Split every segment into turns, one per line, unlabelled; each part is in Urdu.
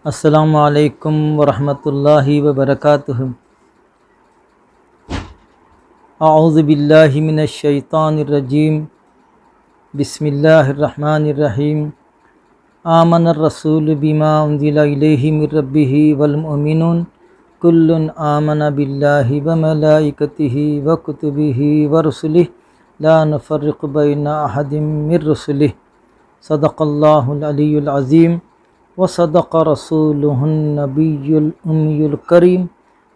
السلام علیکم ورحمۃ اللہ وبرکاتہ۔ اعوذ باللہ من الشیطان الرجیم، بسم اللہ الرحمن الرحیم۔ آمن الرسول بما انزل الیہ من ربہ والمؤمنون کل آمن باللہ وملائکتہ وکتبہ ورسلہ لا نفرق بین احد من رسلہ، صدق اللہ العلی العظیم وصدق رسولہ النبی الأمی الکریم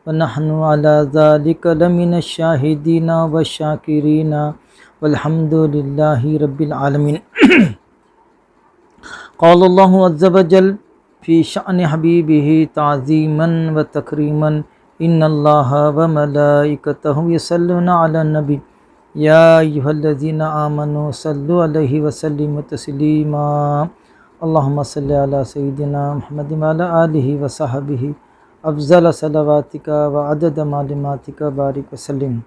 ونحن علی ذلک لمن الشاہدین والشاکرین والحمد للہ رب العالمین۔ قال اللہ عز وجل فی شأن حبیبہ تعظیما وتکریما ان اللہ وملائکتہ یصلون علی النبی یا ایھا الذین آمنوا صلوا علیہ وسلموا تسلیما۔ اللہم صلی علی سیدنا محمد وعلی آلہ وصحبہ افضل صلواتک وعدد معلوماتک بارک وسلم۔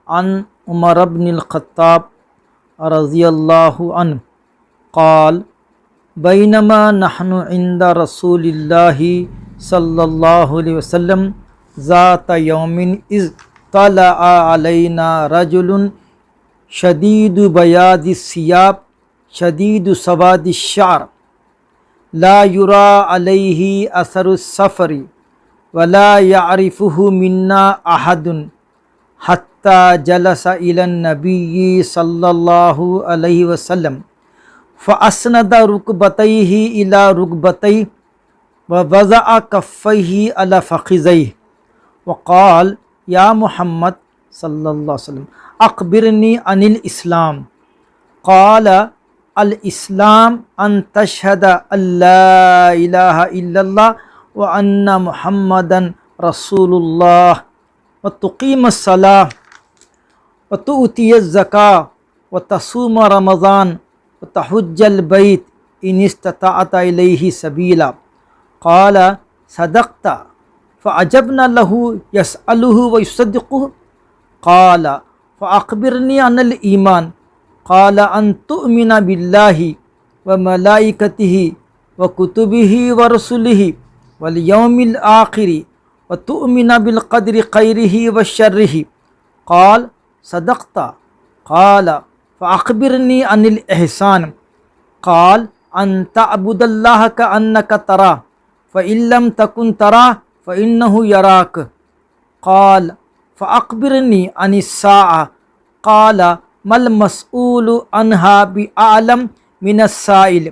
عن عمر بن الخطاب رضی اللہ عنہ قال بینما نحن عند رسول اللہ صلی اللہ علیہ وسلم ذات یوم اذ طلع علینا رجل شدید بیاض الثیاب شدید سواد الشعر لا یری علیہ اثر السفر ولا یعرفہ منا احد حتی جلس الی النبی صلی اللہ علیہ وسلم فاسند رکبتیہ الی رکبتیہ ووضع کفیہ علی فخذیہ وقال یا محمد صلی اللہ علیہ وسلم اخبرنی عن الاسلام قال الاسلام ان تشہد ان لا الہ الا اللہ وان محمدا رسول اللہ وتقیم الصلاۃ وتؤتی الزکاۃ وتصوم رمضان وتحج البیت ان استطعت الیہ سبیلا قال صدقت فعجبنا له یسألہ ویصدقہ قال فاخبرنی عن الایمان قال ان تؤمن باللہ وملائکتہ وکتبہ ورسلہ والیوم الآخر وتؤمن بالقدر خیرہ وشرہ قال صدقت قال فاخبرنی عن الاحسان قال ان تعبد اللہ کأنک تراہ فإن لم تکن تراہ فإنہ یراک قال فاخبرنی عن الساعة قال ما المسؤول عنها بأعلم من السائل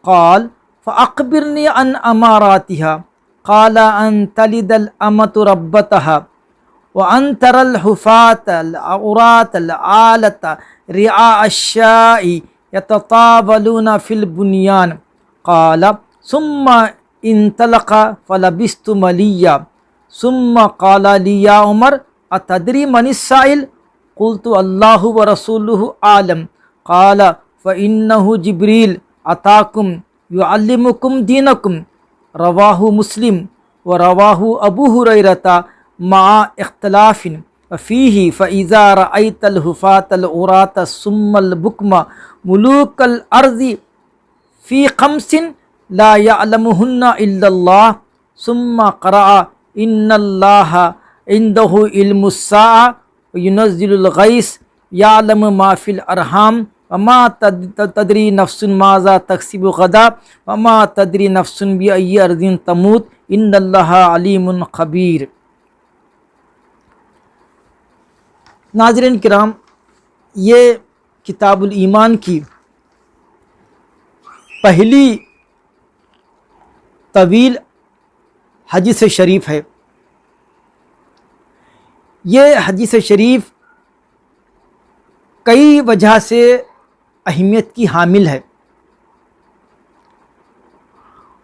قال فاخبرنی عن اماراتها قال ان تلد الأمة ربتها وان ترى الحفاة العراة العالة رعاء الشاء يتطاولون في البنيان قال ثم انطلق فلبثت مليا ثم قال لي يا عمر أتدري من السائل قلت الله ورسوله أعلم قال فإنه جبريل أتاكم يعلمكم دينكم رواه مسلم ورواه أبو هريرة مع اختلاف وفيه فإذا رأيت الحفاة العراة ثم البكم ملوك الأرض في خمس لا يعلمهن إلا الله ثم قرأ إن الله عنده علم الساعة وينزل الغيث يعلم ما في الأرحام وما تدري نفس ماذا تكسب غدا وما تدري نفس بأي أرض تموت إن الله عليم خبير۔ ناظرین کرام، یہ کتاب الایمان کی پہلی طویل حدیث شریف ہے۔ یہ حدیث شریف کئی وجہ سے اہمیت کی حامل ہے،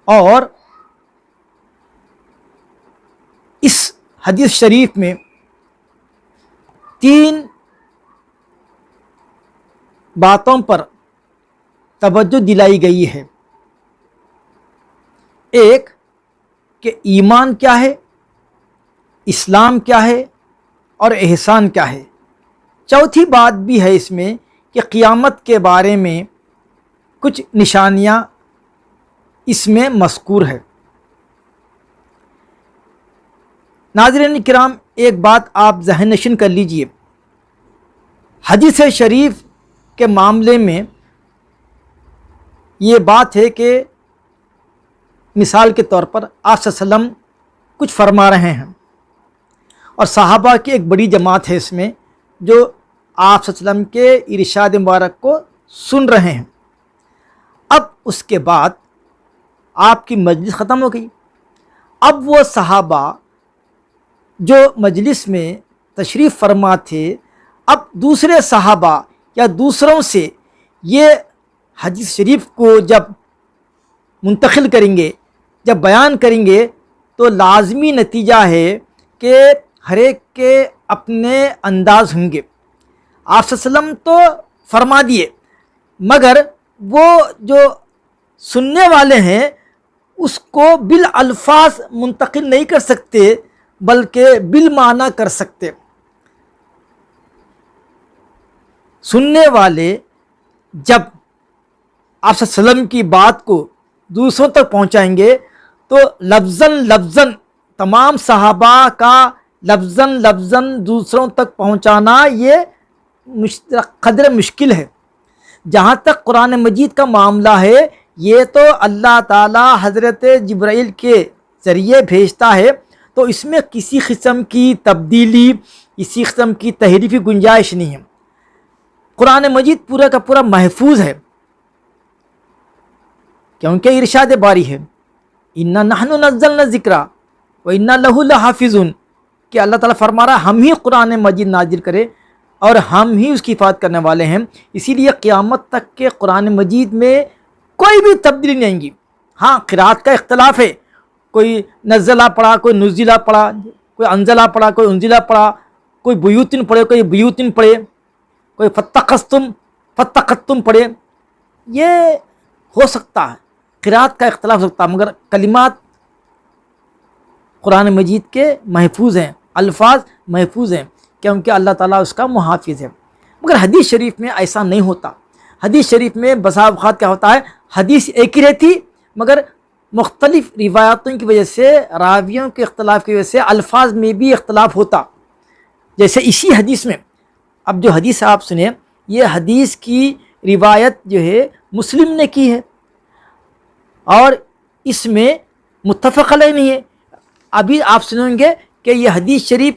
اور اس حدیث شریف میں 3 باتوں پر توجہ دلائی گئی ہے۔ ایک کہ ایمان کیا ہے، اسلام کیا ہے اور احسان کیا ہے۔ چوتھی بات بھی ہے اس میں کہ قیامت کے بارے میں کچھ نشانیاں اس میں مذکور ہے۔ ناظرین کرام، ایک بات آپ ذہن نشین کر لیجئے، حدیث شریف کے معاملے میں یہ بات ہے کہ مثال کے طور پر آپ صلی اللہ علیہ وسلم کچھ فرما رہے ہیں اور صحابہ کی ایک بڑی جماعت ہے اس میں جو آپ صلی اللہ علیہ وسلم کے ارشاد مبارک کو سن رہے ہیں۔ اب اس کے بعد آپ کی مجلس ختم ہو گئی، اب وہ صحابہ جو مجلس میں تشریف فرما تھے اب دوسرے صحابہ یا دوسروں سے یہ حدیث شریف کو جب منتقل کریں گے، جب بیان کریں گے، تو لازمی نتیجہ ہے کہ ہر ایک کے اپنے انداز ہوں گے۔ آپ صلی اللہ علیہ وسلم تو فرما دیے، مگر وہ جو سننے والے ہیں اس کو بالالفاظ منتقل نہیں کر سکتے بلکہ بالمعنی کر سکتے۔ سننے والے جب آپ صلی اللہ علیہ وسلم کی بات کو دوسروں تک پہنچائیں گے تو لفظاً تمام صحابہ کا لفظاً دوسروں تک پہنچانا یہ قدر مشکل ہے۔ جہاں تک قرآن مجید کا معاملہ ہے یہ تو اللہ تعالی حضرت جبرائیل کے ذریعے بھیجتا ہے، تو اس میں کسی قسم کی تبدیلی، کسی قسم کی تحریفی گنجائش نہیں ہے۔ قرآن مجید پورا کا پورا محفوظ ہے کیونکہ ارشاد باری ہے اِنَّا نَحْنُ نَزَّلْنَا الذِّكْرَ وَإِنَّا لَهُ لَحَافِظُونَ، کہ اللہ تعالیٰ فرما رہا ہے ہم ہی قرآن مجید نازل کرے اور ہم ہی اس کی حفاظت کرنے والے ہیں۔ اسی لیے قیامت تک کے قرآن مجید میں کوئی بھی تبدیلی نہیں آئیں گی۔ ہاں قرأت کا اختلاف ہے، کوئی نزلہ پڑھا، کوئی نزلہ پڑھا، کوئی انزلہ پڑھا، کوئی انزلہ پڑھا، کوئی بیوتن پڑھے، کوئی بیوتن پڑھے، کوئی فتقتم پڑھے، یہ ہو سکتا ہے، قرأت کا اختلاف ہو سکتا ہے، مگر کلمات قرآن مجید کے محفوظ ہیں، الفاظ محفوظ ہیں کیونکہ اللہ تعالیٰ اس کا محافظ ہے۔ مگر حدیث شریف میں ایسا نہیں ہوتا۔ حدیث شریف میں بسا اوقات کیا ہوتا ہے، حدیث ایک ہی رہتی مگر مختلف روایتوں کی وجہ سے، راویوں کے اختلاف کی وجہ سے الفاظ میں بھی اختلاف ہوتا۔ جیسے اسی حدیث میں، اب جو حدیث آپ سنیں، یہ حدیث کی روایت جو ہے مسلم نے کی ہے اور اس میں متفق علیہ نہیں ہے۔ ابھی آپ سنیں گے کہ یہ حدیث شریف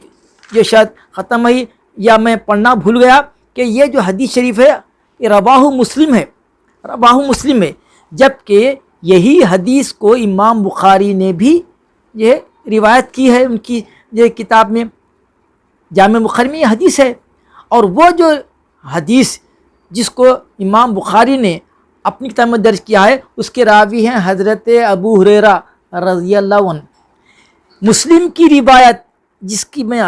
جو شاید ختم ہوئی یا میں پڑھنا بھول گیا کہ یہ جو حدیث شریف ہے یہ رواہ مسلم ہے، رواہ مسلم ہے، جبکہ یہی حدیث کو امام بخاری نے بھی یہ روایت کی ہے، ان کی یہ کتاب میں جامع بخاری میں یہ حدیث ہے۔ اور وہ جو حدیث جس کو امام بخاری نے اپنی کتاب میں درج کیا ہے اس کے راوی ہیں حضرت ابو ہریرہ رضی اللہ عنہ۔ مسلم کی روایت جس کی میں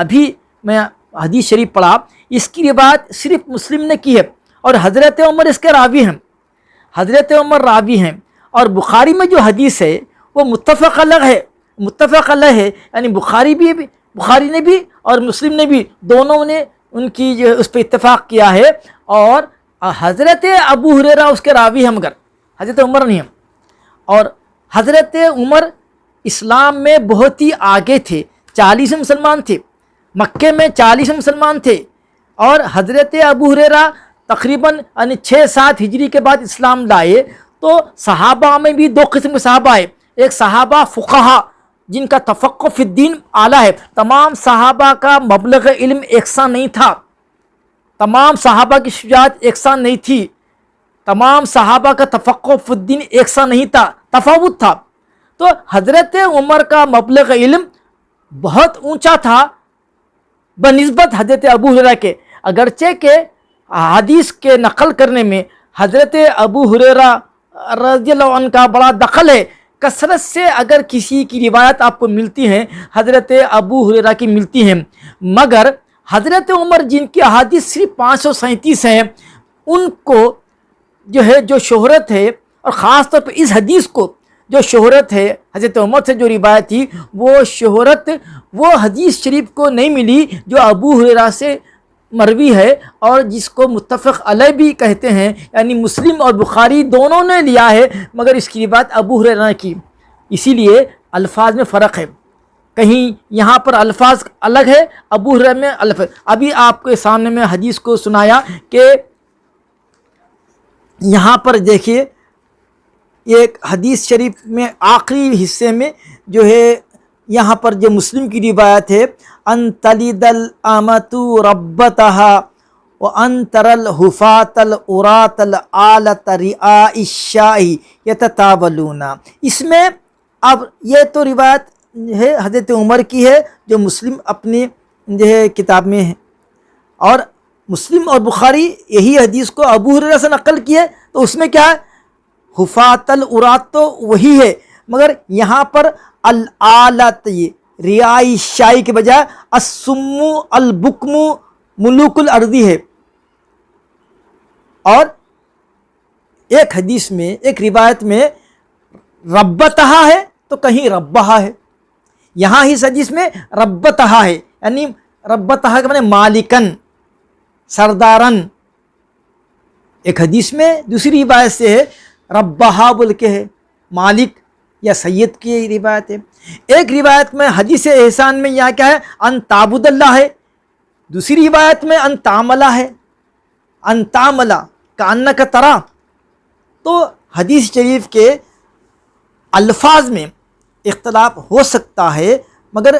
حدیث شریف پڑھا، اس کی روایت صرف مسلم نے کی ہے اور حضرت عمر اس کے راوی ہیں، حضرت عمر راوی ہیں۔ اور بخاری میں جو حدیث ہے وہ متفق علیہ ہے، یعنی بخاری نے بھی اور مسلم نے بھی، دونوں نے ان کی جو اس پہ اتفاق کیا ہے، اور حضرت ابو ہریرہ اس کے راوی ہیں مگر حضرت عمر نہیں ہیں۔ اور حضرت عمر اسلام میں بہت ہی آگے تھے، 40 مسلمان تھے، مکے میں 40 مسلمان تھے، اور حضرت ابو ہریرہ تقریباً 6-7 ہجری کے بعد اسلام لائے۔ تو صحابہ میں بھی دو قسم کے صحابہ ہیں، ایک صحابہ فقہا جن کا تفقہ فی الدین اعلیٰ ہے، تمام صحابہ کا مبلغ علم یکساں نہیں تھا، تمام صحابہ کی شجاعت یکساں نہیں تھی، تمام صحابہ کا تفقہ فی الدین یکساں نہیں تھا، تفاوت تھا۔ تو حضرت عمر کا مبلغ علم بہت اونچا تھا بنسبت حضرت ابو ہریرہ کے، اگرچہ کہ حدیث کے نقل کرنے میں حضرت ابو ہریرہ رضی اللہ عنہ کا بڑا دخل ہے۔ کثرت سے اگر کسی کی روایت آپ کو ملتی ہیں حضرت ابو ہریرہ کی ملتی ہیں، مگر حضرت عمر جن کی احادیث صرف 537 ہیں، ان کو جو ہے جو شہرت ہے، اور خاص طور پہ اس حدیث کو جو شہرت ہے حضرت عمر سے جو روایت تھی، وہ شہرت وہ حدیث شریف کو نہیں ملی جو ابو ہریرہ سے مروی ہے اور جس کو متفق علیہ بھی کہتے ہیں، یعنی مسلم اور بخاری دونوں نے لیا ہے، مگر اس کی روایت ابو ہریرہ کی، اسی لیے الفاظ میں فرق ہے، کہیں یہاں پر الفاظ الگ ہے، ابو ہریرہ میں الگ ہے۔ ابھی آپ کے سامنے میں حدیث کو سنایا کہ یہاں پر دیکھیے ایک حدیث شریف میں آخری حصے میں جو ہے یہاں پر جو مسلم کی روایت ہے، ان تلد الامۃ ربتها وان تر الحفاۃ العراۃ العالۃ رعاء الشاء یتطاولون، اس میں اب یہ تو روایت ہے حضرت عمر کی ہے جو مسلم اپنی جو ہے کتاب میں ہے، اور مسلم اور بخاری یہی حدیث کو ابو ہریرہ سے نقل کی ہے، تو اس میں کیا ہے حفاۃ العراۃ تو وہی ہے، مگر یہاں پر العالۃ رعاء الشاء کے بجائے الصم البکم ملوک الارضی ہے، اور ایک حدیث میں ایک روایت میں ربتہا ہے تو کہیں ربہا ہے، یہاں ہی اس حدیث میں ربتہا ہے، یعنی ربتہا کے معنی مالکن سردارن، ایک حدیث میں دوسری روایت سے ہے ربہا بول کے ہے، مالک یا سید کی روایت ہے۔ ایک روایت میں حدیث احسان میں یہاں کیا ہے ان تعبد اللہ ہے، دوسری روایت میں ان تعملہ ہے، ان تعملہ کانک ترا، تو حدیث شریف کے الفاظ میں اختلاف ہو سکتا ہے، مگر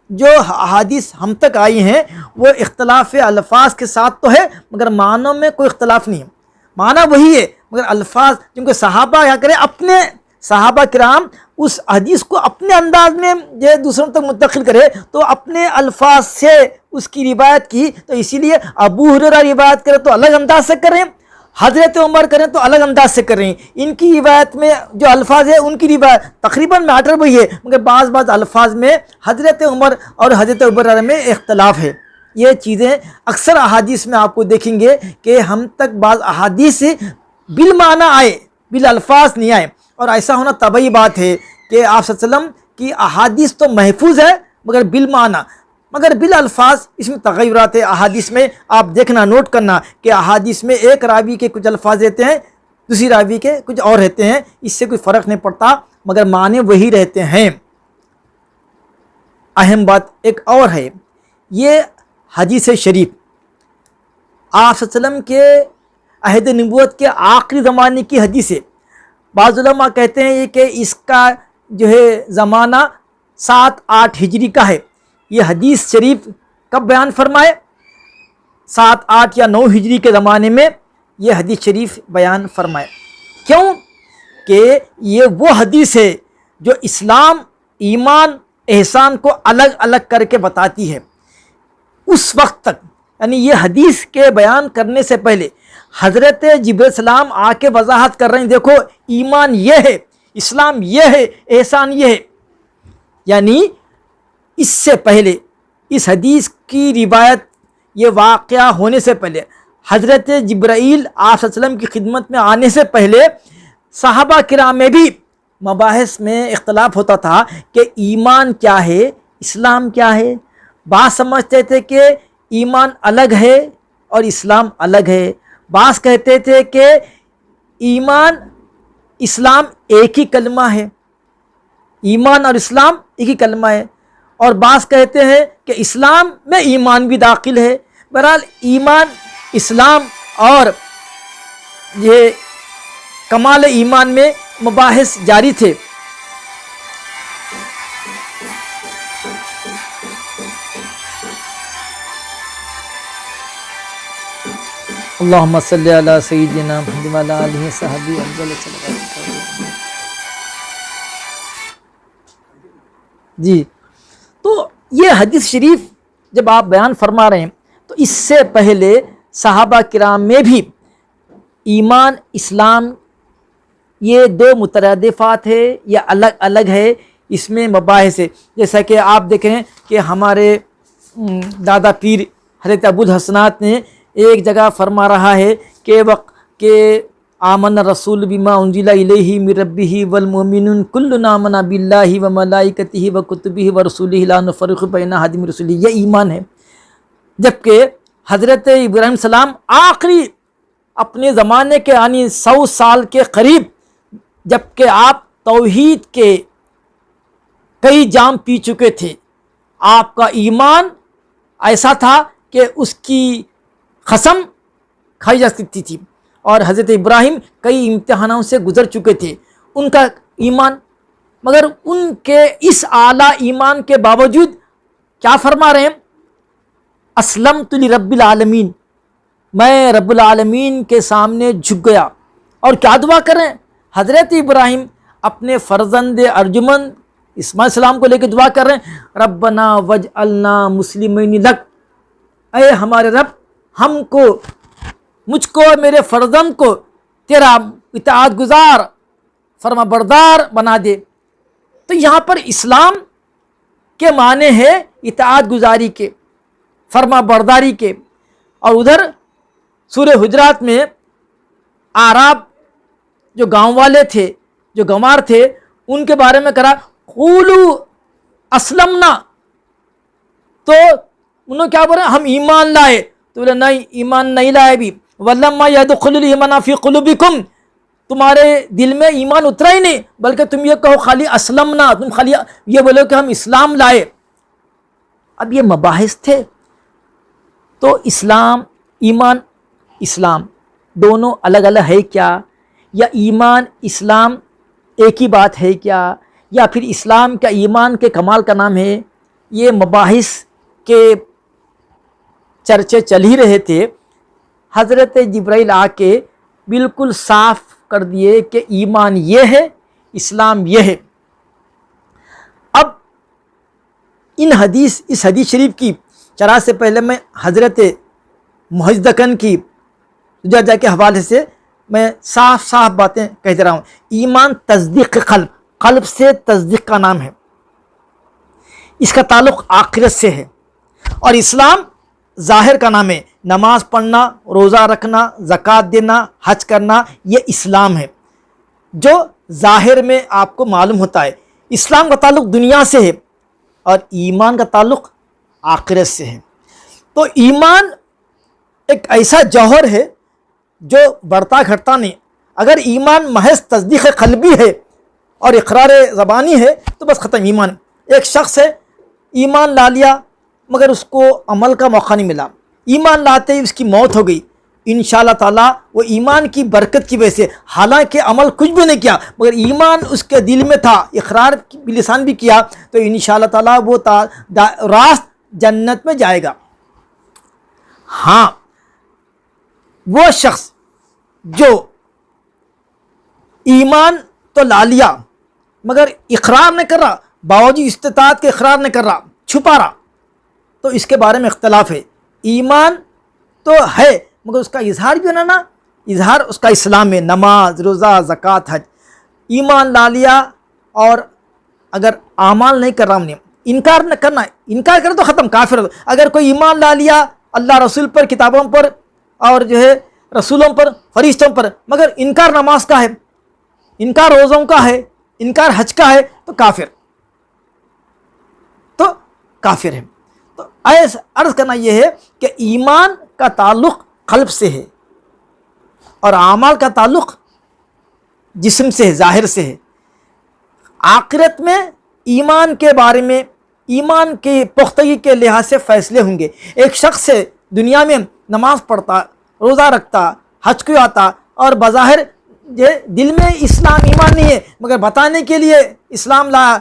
جو احادیث ہم تک آئی ہیں وہ اختلاف الفاظ کے ساتھ تو ہے، مگر معنوں میں کوئی اختلاف نہیں ہے، معنی وہی ہے، مگر الفاظ کیونکہ صحابہ کیا کرے اپنے صحابہ کرام اس حدیث کو اپنے انداز میں جو دوسروں تک منتقل کرے تو اپنے الفاظ سے اس کی روایت کی، تو اسی لیے ابو ہریرہ روایت کرے تو الگ انداز سے کریں، حضرت عمر کریں تو الگ انداز سے کریں، ان کی روایت میں جو الفاظ ہے ان کی روایت تقریباً میٹر وہی ہے، مگر بعض الفاظ میں حضرت عمر اور حضرت ابو ہریرہ میں اختلاف ہے۔ یہ چیزیں اکثر احادیث میں آپ کو دیکھیں گے کہ ہم تک بعض احادیث بالمعنی آئے، بالالفاظ نہیں آئے، اور ایسا ہونا طبعی بات ہے کہ آپ صلی اللہ علیہ وسلم کی احادیث تو محفوظ ہے مگر بالمعنی، مگر بالالفاظ اس میں تغیرات ہے۔ احادیث میں آپ دیکھنا نوٹ کرنا کہ احادیث میں ایک راوی کے کچھ الفاظ رہتے ہیں، دوسری راوی کے کچھ اور رہتے ہیں، اس سے کوئی فرق نہیں پڑتا مگر معنی وہی رہتے ہیں۔ اہم بات ایک اور ہے، یہ حدیث شریف آپ صلی اللہ علیہ وسلم کے عہد نبوت کے آخری زمانے کی حدیث ہے، بعض علماء کہتے ہیں کہ اس کا جو ہے زمانہ 7-8 ہجری کا ہے، یہ حدیث شریف کب بیان فرمائے 7-8 یا 9 ہجری کے زمانے میں یہ حدیث شریف بیان فرمائے، کیوں کہ یہ وہ حدیث ہے جو اسلام، ایمان، احسان کو الگ الگ کر کے بتاتی ہے۔ اس وقت تک یعنی یہ حدیث کے بیان کرنے سے پہلے حضرت جبرائیل السلام آ کے وضاحت کر رہے ہیں، دیکھو ایمان یہ ہے، اسلام یہ ہے، احسان یہ ہے، یعنی اس سے پہلے اس حدیث کی روایت یہ واقعہ ہونے سے پہلے حضرت جبرائیل آپ صلی اللہ علیہ وسلم کی خدمت میں آنے سے پہلے صحابہ کرام میں بھی مباحث میں اختلاف ہوتا تھا کہ ایمان کیا ہے، اسلام کیا ہے۔ بعض سمجھتے تھے کہ ایمان الگ ہے اور اسلام الگ ہے، بعض کہتے تھے کہ ایمان اسلام ایک ہی کلمہ ہے، ایمان اور اسلام ایک ہی کلمہ ہے، اور بعض کہتے ہیں کہ اسلام میں ایمان بھی داخل ہے۔ بہرحال ایمان، اسلام اور یہ کمال ایمان میں مباحث جاری تھے۔ اللہم صلی علی سیدنا محمد وعلی آلہ وصحبہ افضل صلوات۔ جی، تو یہ حدیث شریف جب آپ بیان فرما رہے ہیں تو اس سے پہلے صحابہ کرام میں بھی ایمان، اسلام یہ دو مترادفات ہے یا الگ الگ ہے، اس میں مباحث ہے۔ جیسا کہ آپ دیکھیں کہ ہمارے دادا پیر حضرت ابو الحسنات نے ایک جگہ فرما رہا ہے کہ آمن رسول بما انزل الیہ من ربہ والمؤمنون کل آمن باللہ وملائکتہ وکتبہ ورسلہ لا نفرق بین احد من رسلہ، یہ ایمان ہے۔ جبکہ حضرت ابراہیم السلام آخری اپنے زمانے کے یعنی 100 سال کے قریب، جب کہ آپ توحید کے کئی جام پی چکے تھے، آپ کا ایمان ایسا تھا کہ اس کی قسم کھائی جا سکتی تھی، اور حضرت ابراہیم کئی امتحانوں سے گزر چکے تھے ان کا ایمان، مگر ان کے اس اعلیٰ ایمان کے باوجود کیا فرما رہے ہیں؟ اسلمت لرب العالمین، میں رب العالمین کے سامنے جھک گیا۔ اور کیا دعا کریں؟ حضرت ابراہیم اپنے فرزند ارجمند اسماعیل السلام کو لے کے دعا کر رہے ہیں، ربنا وجعلنا مسلمین لک، اے ہمارے رب ہم کو، مجھ کو، میرے فرزند کو تیرا اطاعت گزار، فرما بردار بنا دے۔ تو یہاں پر اسلام کے معنی ہے اطاعت گزاری کے، فرما برداری کے۔ اور ادھر سورہ حجرات میں اعراب جو گاؤں والے تھے، جو گنوار تھے، ان کے بارے میں کرا قولو اسلمنا، تو انہوں کیا بول رہے ہیں؟ ہم ایمان لائے، تو بولے نہیں، ایمان نہیں لائے بھی، ولما يدخل الايمان في قلوبكم، تمہارے دل میں ایمان اترا ہی نہیں، بلکہ تم یہ کہو خالی اسلمنا، تم خالی یہ بولو کہ ہم اسلام لائے۔ اب یہ مباحث تھے، تو اسلام، ایمان، اسلام دونوں الگ الگ ہے کیا، یا ایمان اسلام ایک ہی بات ہے کیا، یا پھر اسلام کا ایمان کے کمال کا نام ہے؟ یہ مباحث کے چرچے چل ہی رہے تھے، حضرت جبرائیل آ کے بالکل صاف کر دیے کہ ایمان یہ ہے، اسلام یہ ہے۔ اب اس حدیث شریف کی شرح سے پہلے میں حضرت محدثین کی جا کے حوالے سے میں صاف صاف باتیں کہہ دے رہا ہوں۔ ایمان تصدیق قلب، قلب سے تصدیق کا نام ہے، اس کا تعلق آخرت سے ہے۔ اور اسلام ظاہر کا نام ہے، نماز پڑھنا، روزہ رکھنا، زکوٰۃ دینا، حج کرنا، یہ اسلام ہے جو ظاہر میں آپ کو معلوم ہوتا ہے۔ اسلام کا تعلق دنیا سے ہے اور ایمان کا تعلق آخرت سے ہے۔ تو ایمان ایک ایسا جوہر ہے جو بڑھتا گھٹتا نہیں۔ اگر ایمان محض تصدیق قلبی ہے اور اقرار زبانی ہے تو بس ختم ایمان۔ ایک شخص ہے، ایمان لا لیا مگر اس کو عمل کا موقع نہیں ملا، ایمان لاتے ہی اس کی موت ہو گئی، انشاءاللہ تعالیٰ وہ ایمان کی برکت کی وجہ سے، حالانکہ عمل کچھ بھی نہیں کیا مگر ایمان اس کے دل میں تھا، اقرار بلسان بھی کیا، تو انشاءاللہ تعالیٰ وہ راست جنت میں جائے گا۔ ہاں، وہ شخص جو ایمان تو لا لیا مگر اقرار نہیں کر رہا، باوجود استطاعت کے اقرار نہیں کر رہا، چھپا رہا، تو اس کے بارے میں اختلاف ہے۔ ایمان تو ہے مگر اس کا اظہار بھی ہونا نا، اظہار اس کا اسلام میں نماز، روزہ، زکوٰۃ، حج۔ ایمان لا لیا اور اگر اعمال نہیں کر رہا، ہم نے انکار نہ کرنا، انکار کرے تو ختم، کافر ہو۔ اگر کوئی ایمان لا لیا اللہ رسول پر، کتابوں پر، اور جو ہے رسولوں پر، فرشتوں پر، مگر انکار نماز کا ہے، انکار روزوں کا ہے، انکار حج کا ہے، تو کافر، تو کافر ہے۔ تو عرض کرنا یہ ہے کہ ایمان کا تعلق قلب سے ہے اور اعمال کا تعلق جسم سے ہے، ظاہر سے ہے۔ آخرت میں ایمان کے بارے میں، ایمان کی پختگی کے لحاظ سے فیصلے ہوں گے۔ ایک شخص سے دنیا میں نماز پڑھتا، روزہ رکھتا، حج کو آتا، اور بظاہر دل میں اسلام ایمان نہیں ہے مگر بتانے کے لیے اسلام لایا،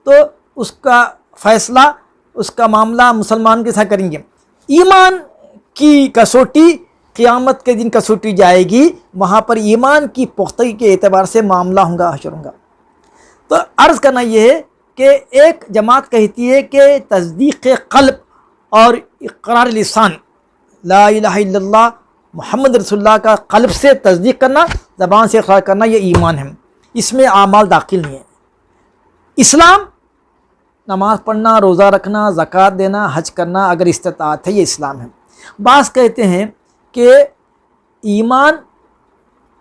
تو اس کا فیصلہ، اس کا معاملہ مسلمان کے ساتھ کریں گے۔ ایمان کی کسوٹی قیامت کے دن کسوٹی جائے گی، وہاں پر ایمان کی پختگی کے اعتبار سے معاملہ ہوں گا، حشر ہوں گا۔ تو عرض کرنا یہ ہے کہ ایک جماعت کہتی ہے کہ تصدیق قلب اور اقرار لسان، لا الہ الا اللہ محمد رسول اللہ کا قلب سے تصدیق کرنا، زبان سے اقرار کرنا، یہ ایمان ہے، اس میں اعمال داخل نہیں ہے۔ اسلام نماز پڑھنا، روزہ رکھنا، زکوٰۃ دینا، حج کرنا، اگر استطاعت ہے، یہ اسلام ہے۔ بعض کہتے ہیں کہ ایمان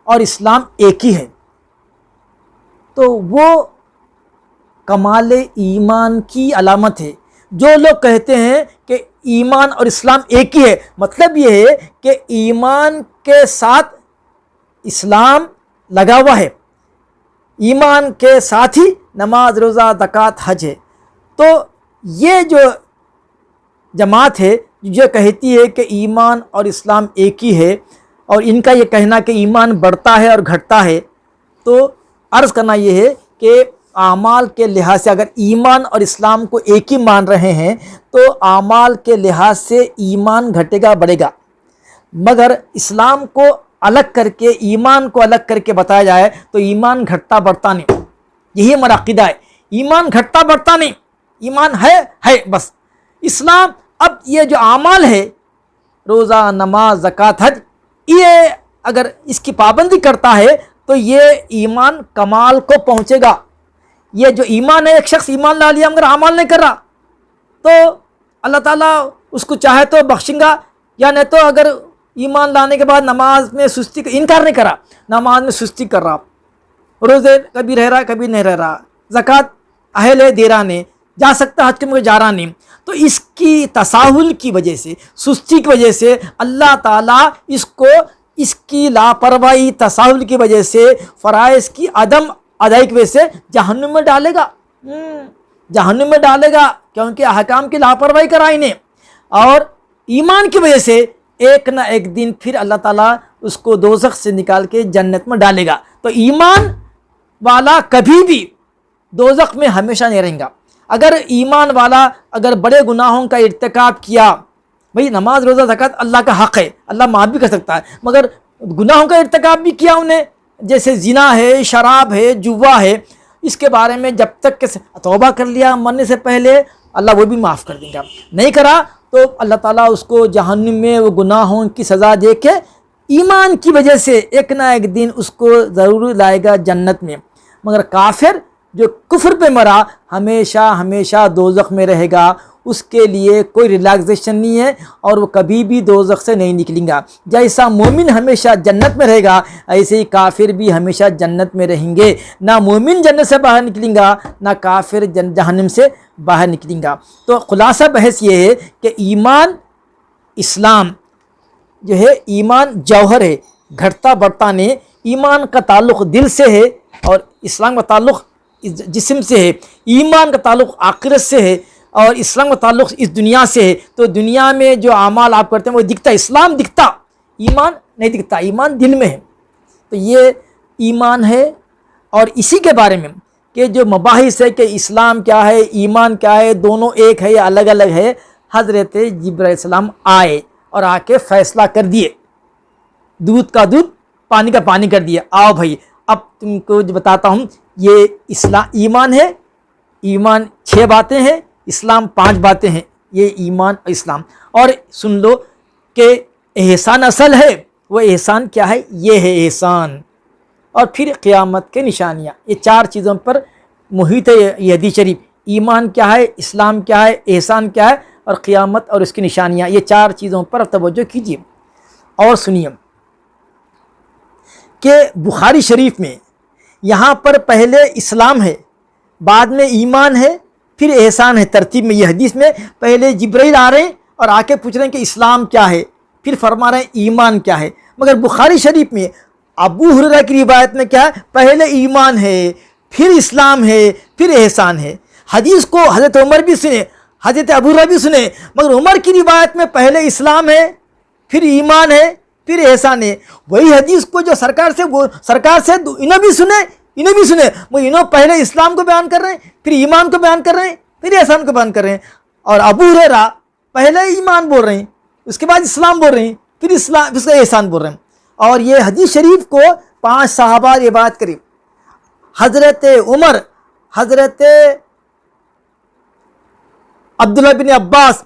اور اسلام ایک ہی ہے، تو وہ کمال ایمان کی علامت ہے جو لوگ کہتے ہیں کہ ایمان اور اسلام ایک ہی ہے، مطلب یہ ہے کہ ایمان کے ساتھ اسلام لگا ہوا ہے، ایمان کے ساتھ ہی نماز روزہ زکوٰۃ حج ہے، تو یہ جو جماعت ہے جو کہتی ہے کہ ایمان اور اسلام ایک ہی ہے، اور ان کا یہ کہنا کہ ایمان بڑھتا ہے اور گھٹتا ہے، تو عرض کرنا یہ ہے کہ اعمال کے لحاظ سے اگر ایمان اور اسلام کو ایک ہی مان رہے ہیں تو اعمال کے لحاظ سے ایمان گھٹے گا بڑھے گا، مگر اسلام کو الگ کر کے ایمان کو الگ کر کے بتایا جائے تو ایمان گھٹتا بڑھتا نہیں، یہی ہمارا عقیدہ ہے، ایمان گھٹتا بڑھتا نہیں، ایمان ہے بس۔ اسلام اب یہ جو اعمال ہے روزہ نماز زکوٰۃ حج، یہ اگر اس کی پابندی کرتا ہے تو یہ ایمان کمال کو پہنچے گا۔ یہ جو ایمان ہے، ایک شخص ایمان لا لیا مگر اعمال نہیں کر رہا تو اللہ تعالیٰ اس کو چاہے تو بخشیں گا، یا نہیں تو اگر ایمان لانے کے بعد نماز میں سستی انکار نہیں کر رہا، نماز میں سستی کر رہا، روزے کبھی رہ رہا کبھی نہیں رہ رہا، زکوٰۃ اہل ہے دے رہا نہیں، جا سکتا حج کے مگر جا رہا نہیں، تو اس کی تساہل کی وجہ سے، سستی کی وجہ سے اللہ تعالیٰ اس کی لاپرواہی تساہل کی وجہ سے، فرائض کی عدم ادائی کی وجہ سے جہنم میں ڈالے گا، جہنم میں ڈالے گا، کیونکہ احکام کی لاپرواہی کرائی نے، اور ایمان کی وجہ سے ایک نہ ایک دن پھر اللہ تعالیٰ اس کو دوزخ سے نکال کے جنت میں ڈالے گا۔ تو ایمان والا کبھی بھی دوزخ میں ہمیشہ نہیں رہیں گا۔ اگر ایمان والا اگر بڑے گناہوں کا ارتکاب کیا، بھئی نماز روزہ زکوٰۃ اللہ کا حق ہے، اللہ معاف بھی کر سکتا ہے، مگر گناہوں کا ارتکاب بھی کیا انہیں، جیسے زنا ہے، شراب ہے، جوا ہے، اس کے بارے میں جب تک کہ توبہ کر لیا مرنے سے پہلے اللہ وہ بھی معاف کر دیں گا، نہیں کرا تو اللہ تعالیٰ اس کو جہنم میں وہ گناہوں کی سزا دے کے ایمان کی وجہ سے ایک نہ ایک دن اس کو ضرور لائے گا جنت میں۔ مگر کافر جو کفر پہ مرا ہمیشہ ہمیشہ دوزخ میں رہے گا، اس کے لیے کوئی ریلیکسیشن نہیں ہے اور وہ کبھی بھی دوزخ سے نہیں نکلیں گا۔ جیسا مومن ہمیشہ جنت میں رہے گا ایسے ہی کافر بھی ہمیشہ جنت میں رہیں گے، نہ مومن جنت سے باہر نکلیں گا نہ کافر جہنم سے باہر نکلیں گا۔ تو خلاصہ بحث یہ ہے کہ ایمان اسلام جو ہے، ایمان جوہر ہے، گھٹتا بڑھتا نہیں، ایمان کا تعلق دل سے ہے اور اسلام کا تعلق جسم سے ہے، ایمان کا تعلق آخرت سے ہے اور اسلام کا تعلق اس دنیا سے ہے۔ تو دنیا میں جو اعمال آپ کرتے ہیں وہ دکھتا، اسلام دکھتا، ایمان نہیں دکھتا، ایمان دل میں ہے۔ تو یہ ایمان ہے، اور اسی کے بارے میں کہ جو مباحث ہے کہ اسلام کیا ہے ایمان کیا ہے، دونوں ایک ہے یا الگ الگ ہے، حضرت جبرائیل علیہ السلام آئے اور آ کے فیصلہ کر دیے، دودھ کا دودھ پانی کا پانی کر دیا، آؤ بھائی اب تم کو جو بتاتا ہوں، یہ ایمان ہے، ایمان 6 باتیں ہیں، اسلام 5 باتیں ہیں، یہ ایمان اور اسلام۔ اور سن لو کہ احسان اصل ہے، وہ احسان کیا ہے، یہ ہے احسان، اور پھر قیامت کے نشانیاں، یہ 4 چیزوں پر محیط ہے یہ حدیث شریف، ایمان کیا ہے، اسلام کیا ہے، احسان کیا ہے، اور قیامت اور اس کی نشانیاں، یہ 4 چیزوں پر توجہ کیجیے اور سنیے کہ بخاری شریف میں یہاں پر پہلے اسلام ہے، بعد میں ایمان ہے، پھر احسان ہے، ترتیب میں۔ یہ حدیث میں پہلے جبرائیل آ رہے ہیں اور آ کے پوچھ رہے ہیں کہ اسلام کیا ہے، پھر فرما رہے ہیں ایمان کیا ہے، مگر بخاری شریف میں ابو ہریرہ کی روایت میں کیا ہے، پہلے ایمان ہے، پھر اسلام ہے، پھر احسان ہے۔ حدیث کو حضرت عمر بھی سنے، حضرت ابو ہریرہ بھی سنے، مگر عمر کی روایت میں پہلے اسلام ہے، پھر ایمان ہے، پھر احسان ہے۔ وہی حدیث کو جو سرکار سے انہوں بھی سنے، وہ انہوں پہلے اسلام کو بیان کر رہے ہیں، پھر ایمان کو بیان کر رہے ہیں، پھر احسان کو بیان کر رہے ہیں، اور ابو ہریرہ پہلے ایمان بول رہے ہیں، اس کے بعد اسلام بول رہے ہیں، پھر اس کا احسان بول رہے ہیں۔ اور یہ حدیث شریف کو 5 صحابہ روایت کریں، حضرت عمر، حضرت عبداللہ بن عباس،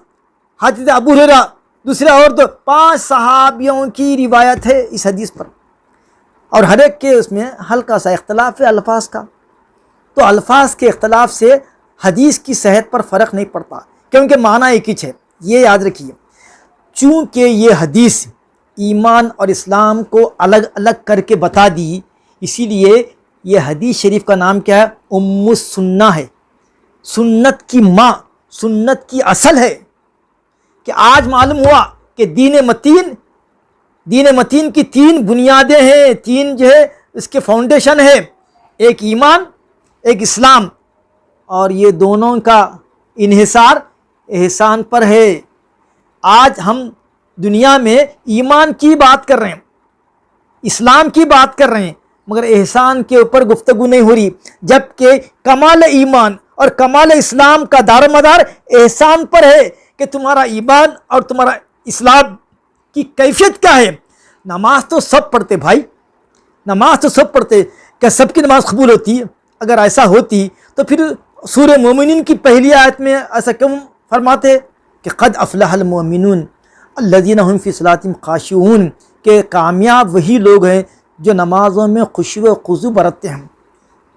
حضرت ابو ہریرہ، دوسرے اور 5 صحابیوں کی روایت ہے اس حدیث پر، اور ہر ایک کے اس میں ہلکا سا اختلاف ہے الفاظ کا۔ تو الفاظ کے اختلاف سے حدیث کی صحت پر فرق نہیں پڑتا، کیونکہ معنی ایک ہی ہے، یہ یاد رکھیے۔ چونکہ یہ حدیث ایمان اور اسلام کو الگ الگ کر کے بتا دی، اسی لیے یہ حدیث شریف کا نام کیا ہے، ام السنہ ہے، سنت کی ماں، سنت کی اصل ہے کہ آج معلوم ہوا کہ دین متین کی 3 بنیادیں ہیں، 3 جو ہے اس کے فاؤنڈیشن ہے، ایک ایمان، ایک اسلام، اور یہ دونوں کا انحصار احسان پر ہے۔ آج ہم دنیا میں ایمان کی بات کر رہے ہیں، اسلام کی بات کر رہے ہیں، مگر احسان کے اوپر گفتگو نہیں ہو رہی، جبکہ کمال ایمان اور کمال اسلام کا دار و مدار احسان پر ہے کہ تمہارا ایمان اور تمہارا اسلام کی کیفیت کیا ہے۔ نماز تو سب پڑھتے بھائی، نماز تو سب پڑھتے، کیا سب کی نماز قبول ہوتی ہے؟ اگر ایسا ہوتی تو پھر سورہ مومنین کی پہلی آیت میں ایسا کیوں فرماتے کہ قد افلح المؤمنون الذین هم فی صلاتہم خاشعون، کہ کامیاب وہی لوگ ہیں جو نمازوں میں خشوع و خضوع برتتے ہیں۔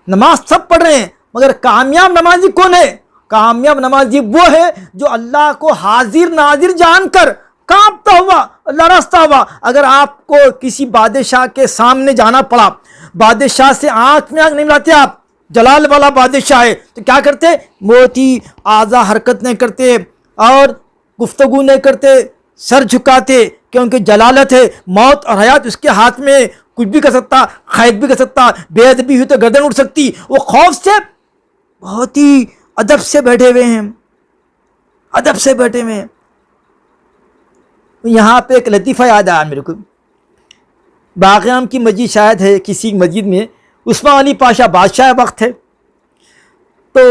نماز سب پڑھ رہے ہیں مگر کامیاب نمازی کون ہے؟ کامیاب نمازی وہ ہے جو اللہ کو حاضر ناظر جان کر کانپتا ہوا، لرزتا ہوا۔ اگر آپ کو کسی بادشاہ کے سامنے جانا پڑا، بادشاہ سے آنکھ میں آنکھ نہیں ملاتے، آپ جلال والا بادشاہ ہے تو کیا کرتے؟ موتی اعضا حرکت نہیں کرتے اور گفتگو نہیں کرتے، سر جھکاتے، کیونکہ جلالت ہے، موت اور حیات اس کے ہاتھ میں، کچھ بھی کر سکتا، خیر بھی کر سکتا، بے ادبی ہوئی تو گردن اٹھ سکتی۔ وہ خوف سے بہت ہی ادب سے بیٹھے ہوئے ہیں، ادب سے بیٹھے ہوئے ہیں۔ یہاں پہ ایک لطیفہ یاد آیا میرے کو، باغیام کی مسجد شاید ہے، کسی مسجد میں عثمان علی پاشا بادشاہ وقت ہے، تو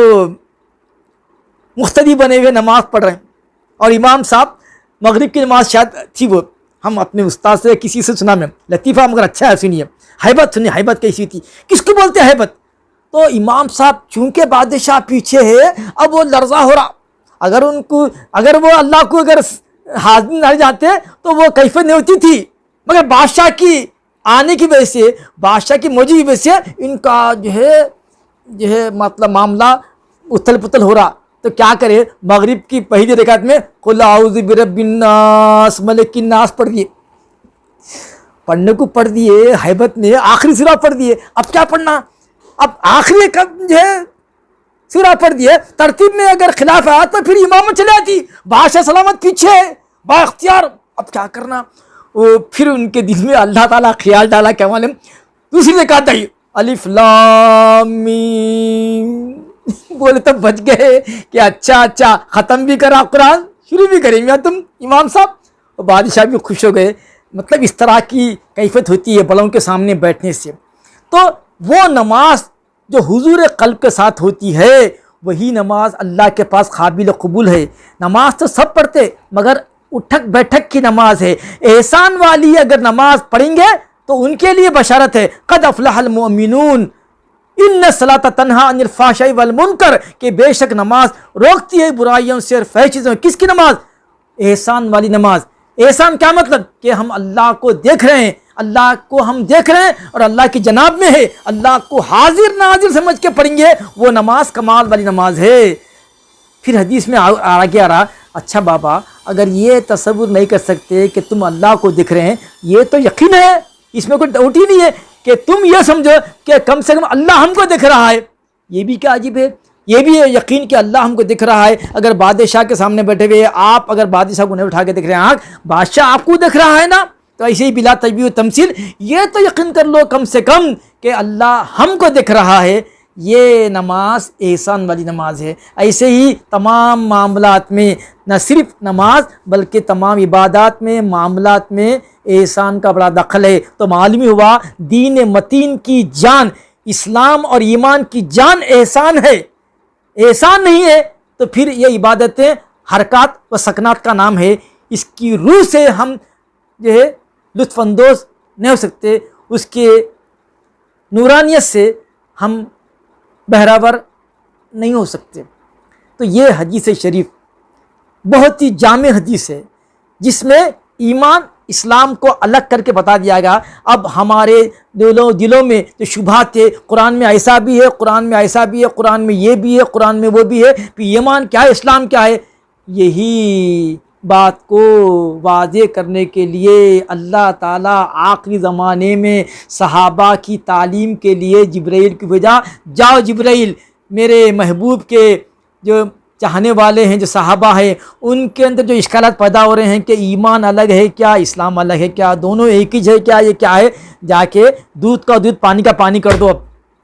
مقتدی بنے ہوئے نماز پڑھ رہے ہیں، اور امام صاحب مغرب کی نماز شاید تھی، وہ ہم اپنے استاد سے کسی سے سنا میں لطیفہ، مگر اچھا ہے، سنیے ہیبت، سنیے ہیبت کیسی تھی، کس کو بولتے ہیں ہیبت؟ تو امام صاحب چونکہ بادشاہ پیچھے ہے، اب وہ لرزہ ہو رہا، اگر وہ اللہ کو اگر حاضر نہ جاتے تو وہ کیفیت نہیں ہوتی تھی، مگر بادشاہ کی آنے کی وجہ سے، بادشاہ کی موجودگی کی وجہ سے ان کا جو ہے مطلب معاملہ اتھل پتھل ہو رہا۔ تو کیا کرے، مغرب کی پہلی رکعت میں قل اعوذ برب الناس ملک الناس پڑھ دیے، پڑھنے کو پڑھ دیے، ہیبت میں آخری سورہ پڑھ دیے، اب کیا پڑھنا؟ اب آخری جو ہے سورہ پڑھ دیے، ترتیب میں اگر خلاف آیا تو پھر امامت چلے آتی، بادشاہ سلامت پیچھے با اختیار، اب کیا کرنا؟ وہ پھر ان کے دل میں اللہ تعالیٰ خیال ڈالا، کیا معلوم، دوسری رکعت آئی الف لام میم، بولے تب بچ گئے کہ اچھا ختم بھی کرا قرآن، شروع بھی کریں گے تم امام صاحب۔ بادشاہ بھی خوش ہو گئے، مطلب اس طرح کی کیفیت ہوتی ہے بڑوں کے سامنے بیٹھنے سے۔ تو وہ نماز جو حضور قلب کے ساتھ ہوتی ہے، وہی نماز اللہ کے پاس قابل قبول ہے۔ نماز تو سب پڑھتے مگر اٹھک بیٹھک کی نماز ہے، احسان والی اگر نماز پڑھیں گے تو ان کے لیے بشارت ہے، قد افلح المؤمنون ان الصلاۃ تنہی عن الفحشاء والمنکر، کہ بے شک نماز روکتی ہے برائیوں سے اور فحش چیزوں۔ کس کی نماز؟ احسان والی نماز۔ احسان کیا مطلب؟ کہ ہم اللہ کو دیکھ رہے ہیں، اللہ کو ہم دیکھ رہے ہیں اور اللہ کی جناب میں ہے، اللہ کو حاضر ناظر سمجھ کے پڑھیں گے، وہ نماز کمال والی نماز ہے۔ پھر حدیث میں آگے آ رہا، اچھا بابا اگر یہ تصور نہیں کر سکتے کہ تم اللہ کو دیکھ رہے ہیں، یہ تو یقین ہے، اس میں کوئی ڈاؤٹ ہی نہیں ہے کہ تم یہ سمجھو کہ کم سے کم اللہ ہم کو دیکھ رہا ہے۔ یہ بھی کیا عجیب ہے، یہ بھی ہے یقین کہ اللہ ہم کو دیکھ رہا ہے۔ اگر بادشاہ کے سامنے بیٹھے ہوئے آپ اگر بادشاہ کو نہیں اٹھا کے دیکھ رہے ہیں آنکھ، بادشاہ آپ کو دیکھ رہا ہے نا، تو ایسے ہی بلا تشبیہ و تمثیل یہ تو یقین کر لو کم سے کم کہ اللہ ہم کو دیکھ رہا ہے۔ یہ نماز احسان والی نماز ہے۔ ایسے ہی تمام معاملات میں، نہ صرف نماز بلکہ تمام عبادات میں، معاملات میں احسان کا بڑا دخل ہے۔ تو معلوم ہوا دین متین کی جان، اسلام اور ایمان کی جان احسان ہے۔ احسان نہیں ہے تو پھر یہ عبادتیں حرکات و سکنات کا نام ہے، اس کی روح سے ہم جو ہے لطف اندوز نہیں ہو سکتے، اس کے نورانیت سے ہم بہرابر نہیں ہو سکتے۔ تو یہ حدیث شریف بہت ہی جامع حدیث ہے، جس میں ایمان اسلام کو الگ کر کے بتا دیا گیا۔ اب ہمارے دلوں میں جو شبہات تھے، قرآن میں ایسا بھی ہے، قرآن میں ایسا بھی ہے، قرآن میں یہ بھی ہے، قرآن میں وہ بھی ہے، پھر ایمان کیا ہے، اسلام کیا ہے، یہی بات کو واضح کرنے کے لیے اللہ تعالیٰ آخری زمانے میں صحابہ کی تعلیم کے لیے جبرائیل کو بھیجا، جاؤ جبرائیل میرے محبوب کے جو چاہنے والے ہیں جو صحابہ ہیں ان کے اندر جو اشکالات پیدا ہو رہے ہیں کہ ایمان الگ ہے کیا، اسلام الگ ہے کیا، دونوں ایک ہی ہے کیا، یہ کیا ہے، جا کے دودھ کا دودھ پانی کا پانی کر دو. اب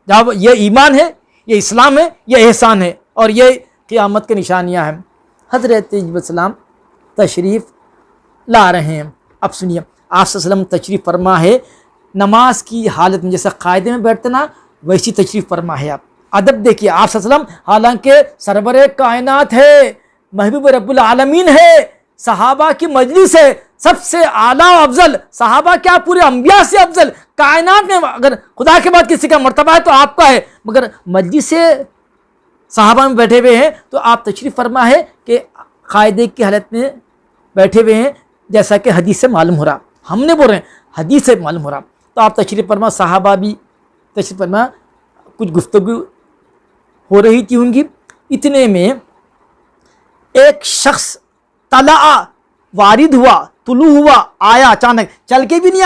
جب یہ ایمان ہے، یہ اسلام ہے، یہ احسان ہے، اور یہ قیامت کے نشانیاں ہیں. حضرت جبرائیل السلام تشریف لا رہے ہیں. اب سنیے، آپ صلی اللہ علیہ وسلم تشریف فرما ہے نماز کی حالت میں، جیسے قاعدے میں بیٹھتے نا ویسی تشریف فرما ہے. آپ ادب دیکھیے، آپ صلی اللہ علیہ وسلم حالانکہ سرور کائنات ہے، محبوب رب العالمین ہے، صحابہ کی مجلس ہے، سب سے اعلیٰ و افضل، صحابہ کیا پورے انبیاء سے افضل، کائنات میں اگر خدا کے بعد کسی کا مرتبہ ہے تو آپ کا ہے، مگر مجلس سے صحابہ میں بیٹھے ہوئے ہیں تو آپ تشریف فرما ہے کہ قاعدے کی حالت میں بیٹھے ہوئے ہیں، جیسا کہ حدیث سے معلوم ہو رہا. ہم نے بول رہے ہیں حدیث سے معلوم ہو رہا. تو آپ تشریف فرما، صحابہ بھی تشریف فرما، کچھ گفتگو ہو رہی تھی ان کی. اتنے میں ایک شخص طلع وارد ہوا، طلوع ہوا، آیا اچانک، چل کے بھی نہیں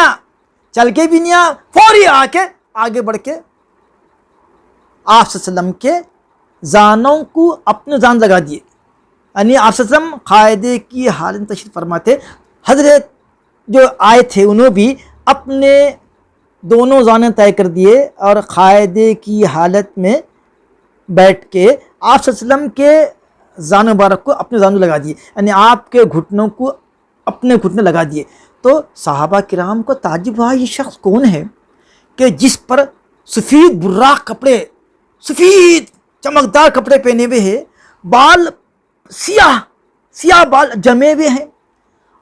آیا، فوری آ کے آگے بڑھ کے آپ صلی اللہ علیہ وسلم کے زانوں کو اپنے زان لگا دیے. یعنی آپ صلی اللہ علیہ وسلم قاعدے کی حالت تشریف فرماتے، حضرت جو آئے تھے انہوں بھی اپنے دونوں زانے طے کر دیے اور قاعدے کی حالت میں بیٹھ کے آپ صلی اللہ علیہ وسلم کے زان مبارک کو اپنے زانوں لگا دیے، یعنی آپ کے گھٹنوں کو اپنے گھٹنے لگا دیے. تو صحابہ کرام کو تعجب ہوا، یہ شخص کون ہے کہ جس پر سفید براق کپڑے، سفید چمکدار کپڑے پہنے ہوئے ہیں، بال سیاہ بال جمے ہوئے ہیں،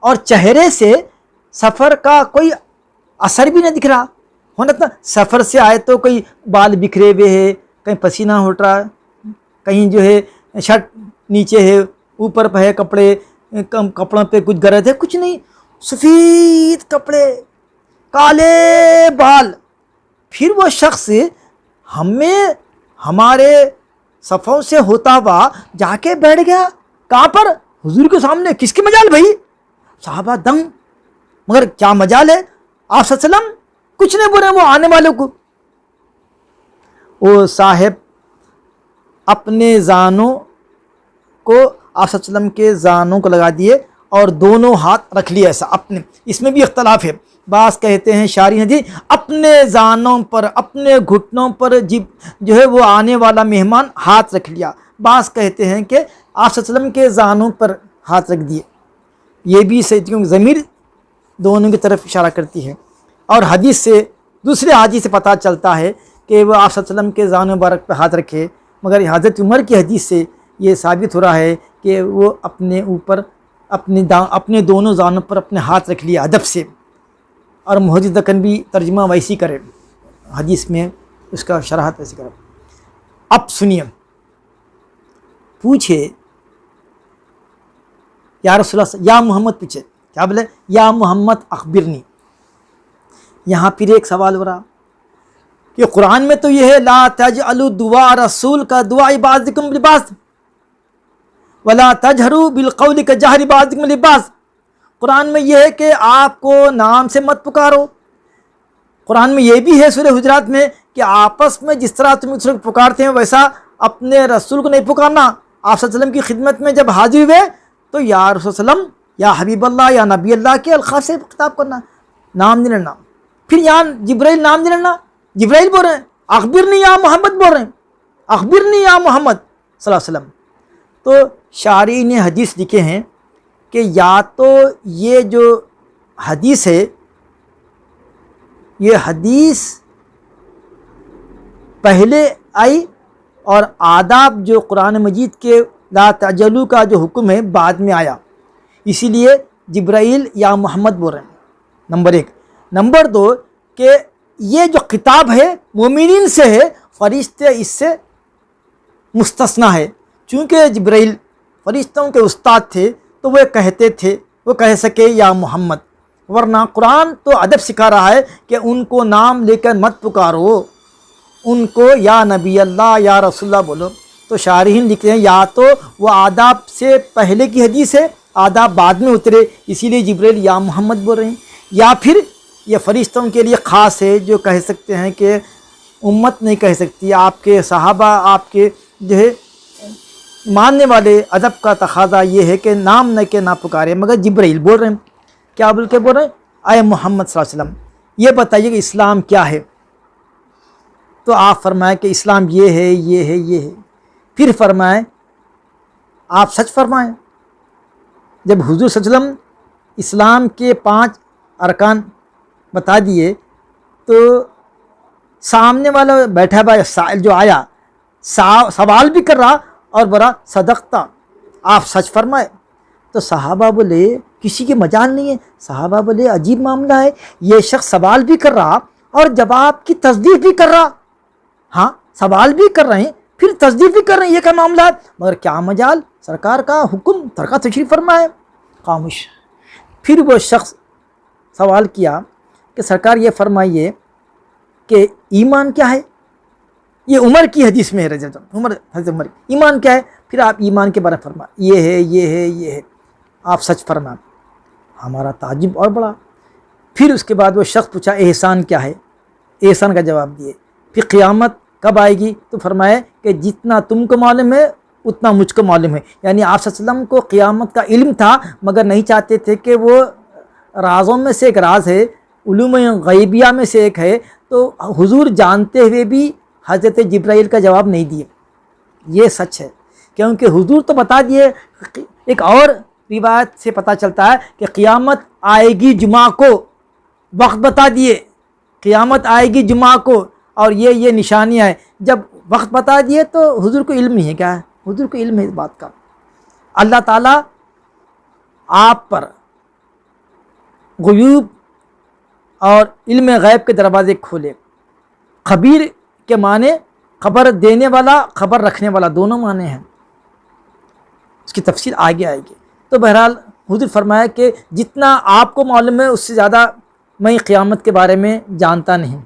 اور چہرے سے سفر کا کوئی اثر بھی نہیں دکھ رہا. ہونا تھا سفر سے آئے تو کوئی بال بکھرے ہوئے ہیں، کہیں پسینہ ہٹ رہا، کہیں جو ہے شرٹ نیچے ہے، اوپر پہ ہے کپڑے، کپڑوں پہ کچھ گرد ہے، کچھ نہیں، سفید کپڑے، کالے بال. پھر وہ شخص ہمارے صفوں سے ہوتا ہوا جا کے بیٹھ گیا. کہاں پر؟ حضور کے سامنے. کس کی مجال بھائی؟ صحابہ دنگ، مگر کیا مجال ہے؟ آپ صلی اللہ علیہ وسلم کچھ نہیں بولے وہ آنے والوں کو. وہ صاحب اپنے زانوں کو آپ صلی اللہ علیہ وسلم کے زانوں کو لگا دیے اور دونوں ہاتھ رکھ لیے ایسا اپنے. اس میں بھی اختلاف ہے، بعض کہتے ہیں شارح جی اپنے زانوں پر، اپنے گھٹنوں پر جو ہے وہ آنے والا مہمان ہاتھ رکھ لیا. بعض کہتے ہیں کہ آپ صلی اللہ علیہ وسلم کے زانوں پر ہاتھ رکھ دیے. یہ بھی کیونکہ ضمیر دونوں کی طرف اشارہ کرتی ہے. اور حدیث سے، دوسرے حدیث سے پتہ چلتا ہے کہ وہ آپ صلی اللہ علیہ وسلم کے زانوں مبارک پہ ہاتھ رکھے، مگر حضرت عمر کی حدیث سے یہ ثابت ہو رہا ہے کہ وہ اپنے اوپر اپنے دونوں زانوں پر اپنے ہاتھ رکھ لیا ادب سے. اور محدث دکن بھی ترجمہ ویسی کرے، حدیث میں اس کا شرحات ویسی کرے. اب سنیے، پوچھے یا رسول اللہ، یا محمد، پوچھے کیا بولے؟ یا محمد اخبرنی. یہاں پھر ایک سوال ہو رہا کہ قرآن میں تو یہ ہے لا تجعلوا دعاء رسول کا دعاء بعضکم لبعض ولا تجہروا بالقول کجہر بعضکم لبعض. قرآن میں یہ ہے کہ آپ کو نام سے مت پکارو. قرآن میں یہ بھی ہے سورہ حجرات میں کہ آپس میں جس طرح تم دوسرے کو پکارتے ہیں ویسا اپنے رسول کو نہیں پکارنا. آپ صلی اللہ علیہ وسلم کی خدمت میں جب حاضر ہوئے تو یا رسول صلی اللہ علیہ وسلم، یا حبیب اللہ، یا نبی اللہ کے القاب سے خطاب کرنا، نام نہیں لینا. پھر یہاں جبرائیل نام نہیں لینا، جبرائیل بول رہے ہیں، اخبرنی یا محمد بول رہے ہیں، اخبرنی یا محمد صلی اللہ علیہ وسلم. تو شارحین نے حدیث لکھے ہیں کہ یا تو یہ جو حدیث ہے، یہ حدیث پہلے آئی اور آداب جو قرآن مجید کے لا تعجلوا کا جو حکم ہے بعد میں آیا، اسی لیے جبرائیل یا محمد بول رہے ہیں، نمبر ایک. نمبر دو کہ یہ جو خطاب ہے مومنین سے ہے، فرشتے اس سے مستثنیٰ ہے. چونکہ جبرائیل فرشتوں کے استاد تھے تو وہ کہتے تھے، وہ کہہ سکے یا محمد، ورنہ قرآن تو ادب سکھا رہا ہے کہ ان کو نام لے کر مت پکارو، ان کو یا نبی اللہ یا رسول اللہ بولو. تو شارحین لکھتے ہیں یا تو وہ آداب سے پہلے کی حدیث ہے، آداب بعد میں اترے، اسی لیے جبرائیل یا محمد بول رہے ہیں، یا پھر یہ فرشتوں کے لیے خاص ہے جو کہہ سکتے ہیں کہ امت نہیں کہہ سکتی، آپ کے صحابہ، آپ کے جو ہے ماننے والے ادب کا تقاضا یہ ہے کہ نام نہ کہ نہ پکارے، مگر جبرائیل بول رہے ہیں، کیا بول کے بول رہے ہیں؟ اے محمد صلی اللہ علیہ وسلم یہ بتائیے کہ اسلام کیا ہے؟ تو آپ فرمائیں کہ اسلام یہ ہے، یہ ہے، یہ ہے۔ پھر فرمائیں آپ سچ فرمائیں۔ جب حضور صلی اللہ علیہ وسلم اسلام کے 5 ارکان بتا دیے تو سامنے والا بیٹھا بھائی سائل جو آیا سوال بھی کر رہا اور برا صدقتا، آپ سچ فرمائے۔ تو صحابہ بولے کسی کے مجال نہیں ہے، صحابہ بولے عجیب معاملہ ہے، یہ شخص سوال بھی کر رہا اور جواب کی تصدیق بھی کر رہا، ہاں سوال بھی کر رہے ہیں پھر تصدیق بھی کر رہے ہیں، یہ کیا معاملہ ہے؟ مگر کیا مجال، سرکار کا حکم ترکہ تشریف فرمائے، خاموش۔ پھر وہ شخص سوال کیا کہ سرکار یہ فرمائیے کہ ایمان کیا ہے؟ یہ عمر کی حدیث میں ہے، حضرت عمر ایمان کیا ہے؟ پھر آپ ایمان کے بارے میں فرمائیں، یہ ہے، یہ ہے، یہ ہے، آپ سچ فرمائیں۔ ہمارا تعجب اور بڑا۔ پھر اس کے بعد وہ شخص پوچھا احسان کیا ہے؟ احسان کا جواب دیے۔ پھر قیامت کب آئے گی؟ تو فرمائے کہ جتنا تم کو معلوم ہے اتنا مجھ کو معلوم ہے، یعنی آپ صلی اللہ علیہ وسلم کو قیامت کا علم تھا مگر نہیں چاہتے تھے کہ وہ رازوں میں سے ایک راز ہے، علوم غیبیہ میں سے ایک ہے، تو حضور جانتے ہوئے بھی حضرت جبرائیل کا جواب نہیں دیے۔ یہ سچ ہے کیونکہ حضور تو بتا دیے۔ ایک اور روایت سے پتہ چلتا ہے کہ قیامت آئے گی جمعہ کو، وقت بتا دیے قیامت آئے گی جمعہ کو اور یہ نشانیاں ہیں، جب وقت بتا دیے تو حضور کو علم نہیں ہے، کیا ہے؟ حضور کو علم ہے اس بات کا۔ اللہ تعالیٰ آپ پر غیوب اور علم غیب کے دروازے کھولے۔ خبیر کے معنی خبر دینے والا، خبر رکھنے والا، دونوں معنی ہیں، اس کی تفصیل آگے آئے گی۔ تو بہرحال حضور فرمایا کہ جتنا آپ کو معلوم ہے اس سے زیادہ میں قیامت کے بارے میں جانتا نہیں۔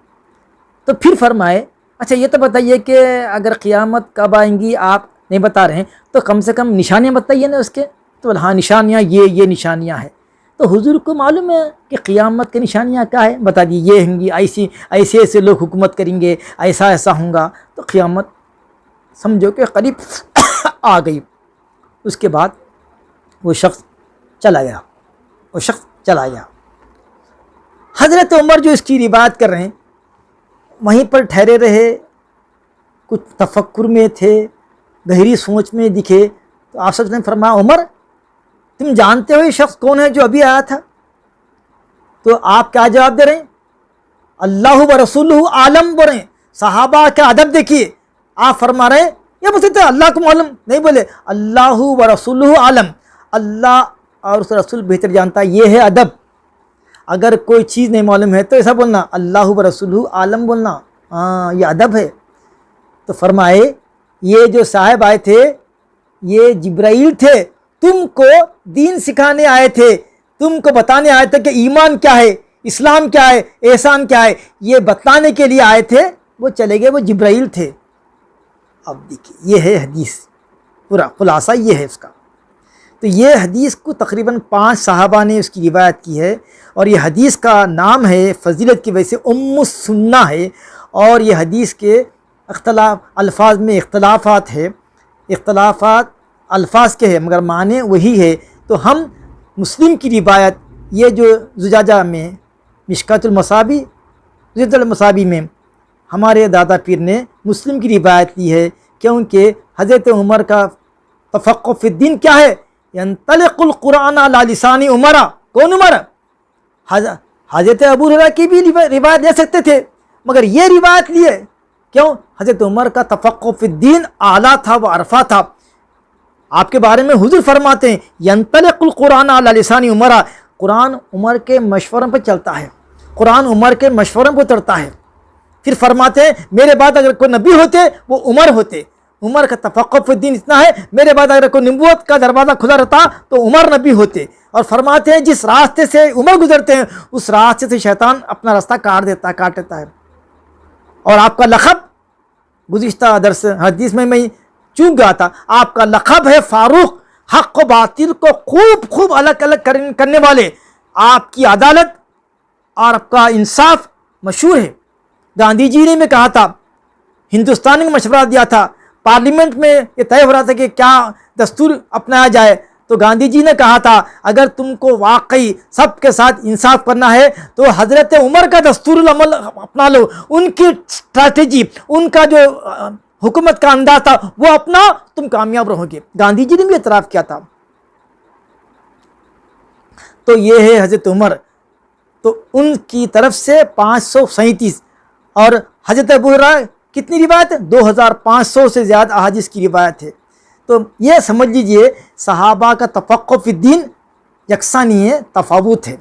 تو پھر فرمائے اچھا یہ تو بتائیے کہ اگر قیامت کب آئیں گی آپ نہیں بتا رہے ہیں تو کم سے کم نشانیاں بتائیے نا اس کے۔ تو ہاں نشانیاں یہ نشانیاں ہیں۔ تو حضور کو معلوم ہے کہ قیامت کی نشانیاں کیا ہے، بتا دی یہ ہوں گی، ایسے لوگ حکومت کریں گے، ایسا ہوگا۔ تو قیامت سمجھو کہ قریب آ گئی۔ اس کے بعد وہ شخص چلا گیا۔ حضرت عمر جو اس کی روایت کر رہے ہیں وہیں پر ٹھہرے رہے، کچھ تفکر میں تھے، گہری سوچ میں دکھے۔ تو آپ صلی اللہ علیہ وسلم نے فرمایا عمر تم جانتے ہو یہ شخص کون ہے جو ابھی آیا تھا؟ تو آپ کیا جواب دے رہے ہیں؟ اللہ و رسولہ عالم بول رہے ہیں۔ صحابہ کا ادب دیکھیے، آپ فرما رہے ہیں یہ بولتے تھے اللہ کو معلوم نہیں، بولے اللہ و رسولہ عالم، اللہ اور اس رسول بہتر جانتا ہے، یہ ہے ادب۔ اگر کوئی چیز نہیں معلوم ہے تو ایسا بولنا اللہ و رسولہ عالم بولنا، ہاں یہ ادب ہے۔ تو فرمائے یہ جو صاحب آئے تھے یہ جبرائیل تھے، تم کو دین سکھانے آئے تھے، تم کو بتانے آئے تھے کہ ایمان کیا ہے، اسلام کیا ہے، احسان کیا ہے، یہ بتلانے کے لیے آئے تھے۔ وہ چلے گئے، وہ جبرائیل تھے۔ اب دیکھیے یہ ہے حدیث، پورا خلاصہ یہ ہے اس کا۔ تو یہ حدیث کو تقریباً 5 صحابہ نے اس کی روایت کی ہے، اور یہ حدیث کا نام ہے فضیلت کی وجہ سے ام السنہ ہے، اور یہ حدیث کے الفاظ میں اختلافات ہے، اختلافات الفاظ کے ہیں مگر معنی وہی ہے۔ تو ہم مسلم کی روایت یہ جو زجاجہ میں مشکات المصابی میں ہمارے دادا پیر نے مسلم کی روایت لی ہے، کیونکہ حضرت عمر کا تفقہ فی الدین کیا ہے؟ ینطلق القرآن علی لسان عمر۔ کون عمر؟ حضرت ابو ہریرہ کی بھی روایت لے سکتے تھے مگر یہ روایت لیے، کیوں؟ حضرت عمر کا تفقہ فی الدین اعلیٰ تھا، وہ عرفہ تھا۔ آپ کے بارے میں حضور فرماتے ہیں ینطلق القرآن علی لسان عمر، قرآن عمر کے مشوروں پہ چلتا ہے، قرآن عمر کے مشوروں پہ اترتا ہے۔ پھر فرماتے ہیں میرے بعد اگر کوئی نبی ہوتے وہ عمر ہوتے، عمر کا تفقہ فی الدین اتنا ہے، میرے بعد اگر کوئی نبوت کا دروازہ کھلا رہتا تو عمر نبی ہوتے۔ اور فرماتے ہیں جس راستے سے عمر گزرتے ہیں اس راستے سے شیطان اپنا راستہ کاٹ دیتا ہے۔ اور آپ کا لقب گزشتہ درس حدیث میں چوک گیا تھا، آپ کا لقب ہے فاروق، حق و باطل کو خوب الگ کرنے والے۔ آپ کی عدالت اور آپ کا انصاف مشہور ہے۔ گاندھی جی نے میں کہا تھا، ہندوستان میں مشورہ دیا تھا، پارلیمنٹ میں یہ طے ہو رہا تھا کہ کیا دستور اپنایا جائے، تو گاندھی جی نے کہا تھا اگر تم کو واقعی سب کے ساتھ انصاف کرنا ہے تو حضرت عمر کا دستور العمل اپنا لو، ان کی اسٹریٹجی، ان کا جو حکومت کا انداز تھا وہ اپنا، تم کامیاب رہو گے۔ گاندھی جی نے بھی اعتراف کیا تھا۔ تو یہ ہے حضرت عمر، تو ان کی طرف سے 537 اور حضرت ابو ہریرہ کتنی روایت ہے؟ 2500 سے زیادہ احادیث کی روایت ہے۔ تو یہ سمجھ لیجئے صحابہ کا تفقہ فی الدین یکساں نہیں ہے، تفاوت ہے۔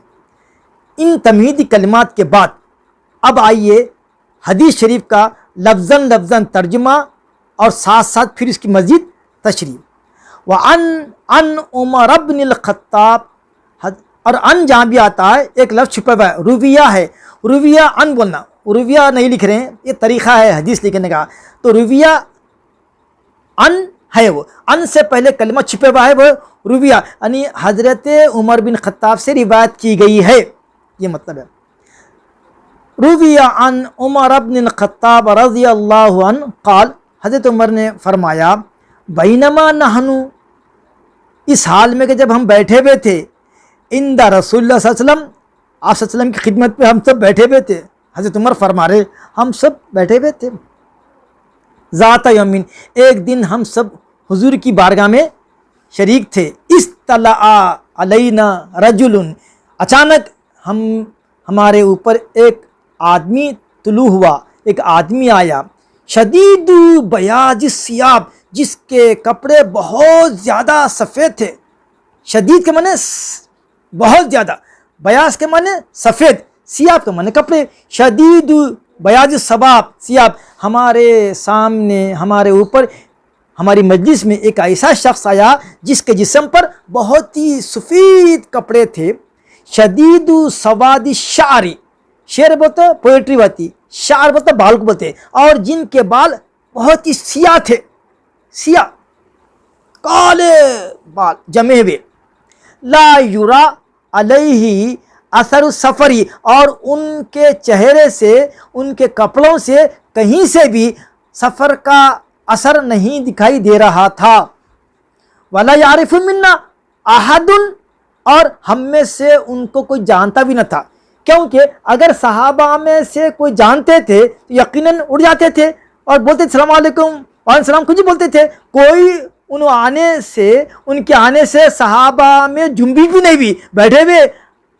ان تمہیدی کلمات کے بعد اب آئیے حدیث شریف کا لفظاً لفظاً ترجمہ اور ساتھ ساتھ پھر اس کی مزید تشریح۔ وَعَنْ عمر بن الخطاب، اور ان جہاں بھی آتا ہے ایک لفظ چھپا ہوا ہے، رویہ ہے، رویہ ان بولنا، رویہ نہیں لکھ رہے ہیں، یہ طریقہ ہے حدیث لکھنے کا، تو رویہ ان ہے، وہ ان سے پہلے کلمہ چھپے ہوا ہے وہ رویہ، یعنی حضرت عمر بن خطاب سے روایت کی گئی ہے، یہ مطلب ہے۔ رویہ عن عمر بن الخطاب رضی اللہ عنہ قال، حضرت عمر نے فرمایا بینما نحنو، اس حال میں کہ جب ہم بیٹھے ہوئے تھے، عند رسول اللہ صلی اللہ علیہ وسلم، آپ صلی اللہ علیہ وسلم کی خدمت پہ ہم سب بیٹھے ہوئے تھے، حضرت عمر فرما رہے ہم سب بیٹھے ہوئے تھے، ذات یومین، ایک دن ہم سب حضور کی بارگاہ میں شریک تھے، اطلع علینا رجل، اچانک ہمارے اوپر ایک آدمی طلوع ہوا، ایک آدمی آیا، شدید بیاض الثیاب، جس کے کپڑے بہت زیادہ سفید تھے، شدید کے معنی بہت زیادہ، بیاض کے معنی سفید، سیاب کے معنی کپڑے، شدید بیاض الثیاب، ہمارے سامنے، ہمارے اوپر، ہماری مجلس میں ایک ایسا شخص آیا جس کے جسم پر بہت ہی سفید کپڑے تھے، شدید سواد الشعر، شعر بولتے پوئٹری ہوتی، شعر بولتے بال کو بولتے، اور جن کے بال بہت ہی سیاہ تھے، سیاہ کالے بال جمے ہوئے، لا یرا علیہ اثر السفری، اور ان کے چہرے سے، ان کے کپڑوں سے کہیں سے بھی سفر کا اثر نہیں دکھائی دے رہا تھا، ولا یعرف منا احد، اور ہم میں سے ان کو کوئی جانتا بھی نہ تھا، کیونکہ اگر صحابہ میں سے کوئی جانتے تھے تو یقیناً اڑ جاتے تھے اور بولتے السلام علیکم وعلیکم السلام، کچھ ہی بولتے تھے، کوئی ان کے آنے سے صحابہ میں جنبی بھی نہیں بھی، بیٹھے ہوئے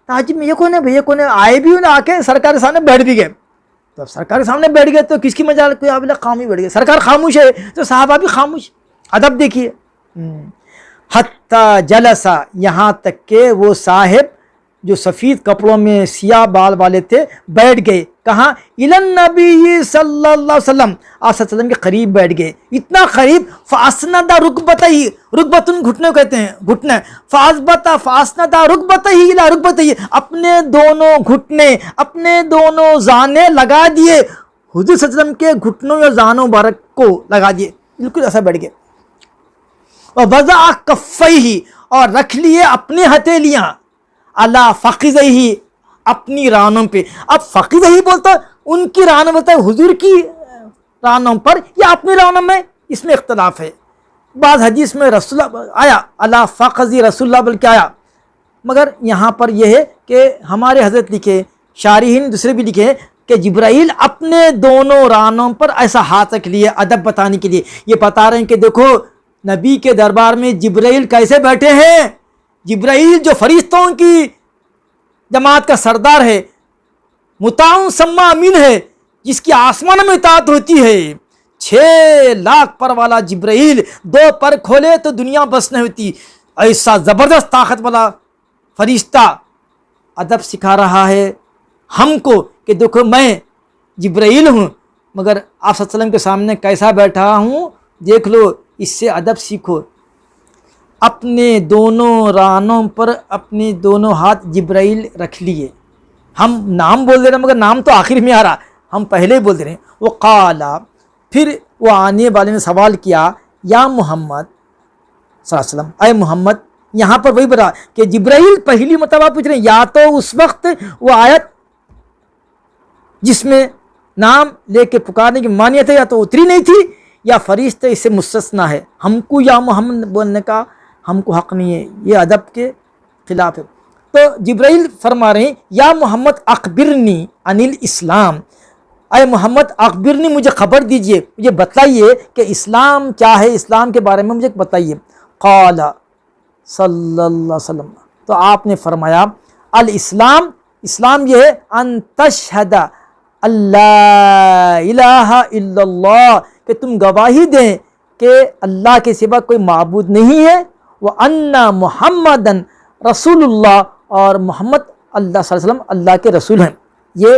تعجب میں، یہ کون ہے بھئی، یہ کون ہے، آئے بھی انہیں آ کے سرکار کے سامنے بیٹھ بھی گئے، تو اب سرکار کے سامنے بیٹھ گئے تو کس کی مجال، کوئی آپ خاموش بیٹھ گئے، سرکار خاموش ہے تو صحابہ بھی خاموش، ادب دیکھیے، حتی جلسا، یہاں تک کہ وہ صاحب جو سفید کپڑوں میں سیاہ بال والے تھے بیٹھ گئے، کہاں، الی النبی صلی اللہ علیہ وسلم، آپ صلی اللہ علیہ وسلم کے قریب بیٹھ گئے، اتنا قریب، فاسند رکبتہی، رکبتن گھٹنے کو کہتے ہیں، گھٹنے، فاسند رکبتہی الی رکبتہی، اپنے دونوں گھٹنے، اپنے دونوں زانے لگا دیے حضور صلی اللہ علیہ وسلم کے گھٹنوں یا زانوں مبارک کو لگا دیے، بالکل ایسا بیٹھ گئے، ووضع کفیہ، اور رکھ لیے اپنی ہتھیلیاں، علی فخذیہ، اپنی رانوں پہ، اب فخذیہ بولتا ان کی رانوں بولتا ہے حضور کی رانوں پر یا اپنی رانوں میں، اس میں اختلاف ہے، بعض حدیث میں رسول اللہ آیا علی فخذی رسول اللہ بلکہ آیا، مگر یہاں پر یہ ہے کہ ہمارے حضرت لکھے، شارحین دوسرے بھی لکھے کہ جبرائیل اپنے دونوں رانوں پر ایسا ہاتھ رکھ لیے، ادب بتانے کے لیے، یہ بتا رہے ہیں کہ دیکھو نبی کے دربار میں جبرائیل کیسے بیٹھے ہیں، جبرائیل جو فرشتوں کی جماعت کا سردار ہے، مطاع ثم امین ہے، جس کی آسمان میں اطاعت ہوتی ہے، 6 لاکھ پر والا جبرائیل 2 پر کھولے تو دنیا بس نہیں ہوتی، ایسا زبردست طاقت والا فرشتہ ادب سکھا رہا ہے ہم کو کہ دیکھو میں جبرائیل ہوں، مگر آپ صلی اللہ علیہ وسلم کے سامنے کیسا بیٹھا ہوں، دیکھ لو، اس سے ادب سیکھو، اپنے دونوں رانوں پر اپنے دونوں ہاتھ جبرائیل رکھ لیے، ہم نام بول دے رہے ہیں مگر نام تو آخر میں آ رہا، ہم پہلے ہی بول دے رہے ہیں، وہ قالا، پھر وہ آنے والے نے سوال کیا، یا محمد صلی اللہ علیہ وسلم، اے محمد، یہاں پر وہی بتا کہ جبرائیل پہلی مرتبہ پوچھ رہے ہیں، یا تو اس وقت وہ آیت جس میں نام لے کے پکارنے کی مانیت ہے یا تو اتری نہیں تھی، یا فرشتے اس سے مستثنا ہے، ہم کو یا محمد بولنے کا ہم کو حق نہیں ہے، یہ ادب کے خلاف ہے۔ تو جبرائیل فرما رہے ہیں یا محمد اخبرنی عن الاسلام، اے محمد اخبرنی مجھے خبر دیجئے، مجھے بتائیے کہ اسلام کیا ہے، اسلام کے بارے میں مجھے بتائیے۔ قال صلی اللہ علیہ وسلم، تو آپ نے فرمایا الاسلام، اسلام یہ ہے ان تشہد اللہ الہ الا اللہ، کہ تم گواہی دیں کہ اللہ کے سوا کوئی معبود نہیں ہے، وَأَنَّ مُحَمَّدًا رسول اللہ، اور محمد اللہ صلی اللہ علیہ وسلم اللہ کے رسول ہیں۔ یہ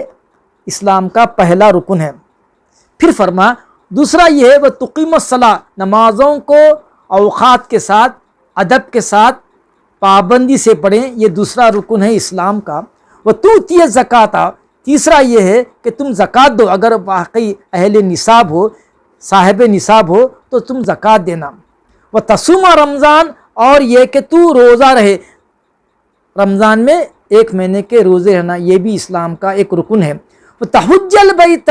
اسلام کا پہلا رکن ہے۔ پھر فرما دوسرا یہ ہے وَتُقِيمُ الصَّلَاةَ، نمازوں کو اوقات کے ساتھ ادب کے ساتھ پابندی سے پڑھیں، یہ دوسرا رکن ہے اسلام کا۔ وَتُؤْتِيَ الزَّكَاةَ، تیسرا یہ ہے کہ تم زکوٰۃ دو، اگر واقعی اہل نصاب ہو، صاحب نصاب ہو تو تم زکوٰۃ دینا۔ وَتَصُومَ رمضان، اور یہ کہ تو روزہ رہے، رمضان میں ایک مہینے کے روزے رہنا، یہ بھی اسلام کا ایک رکن ہے۔ وَتَحُجَّ الْبَيْتَ،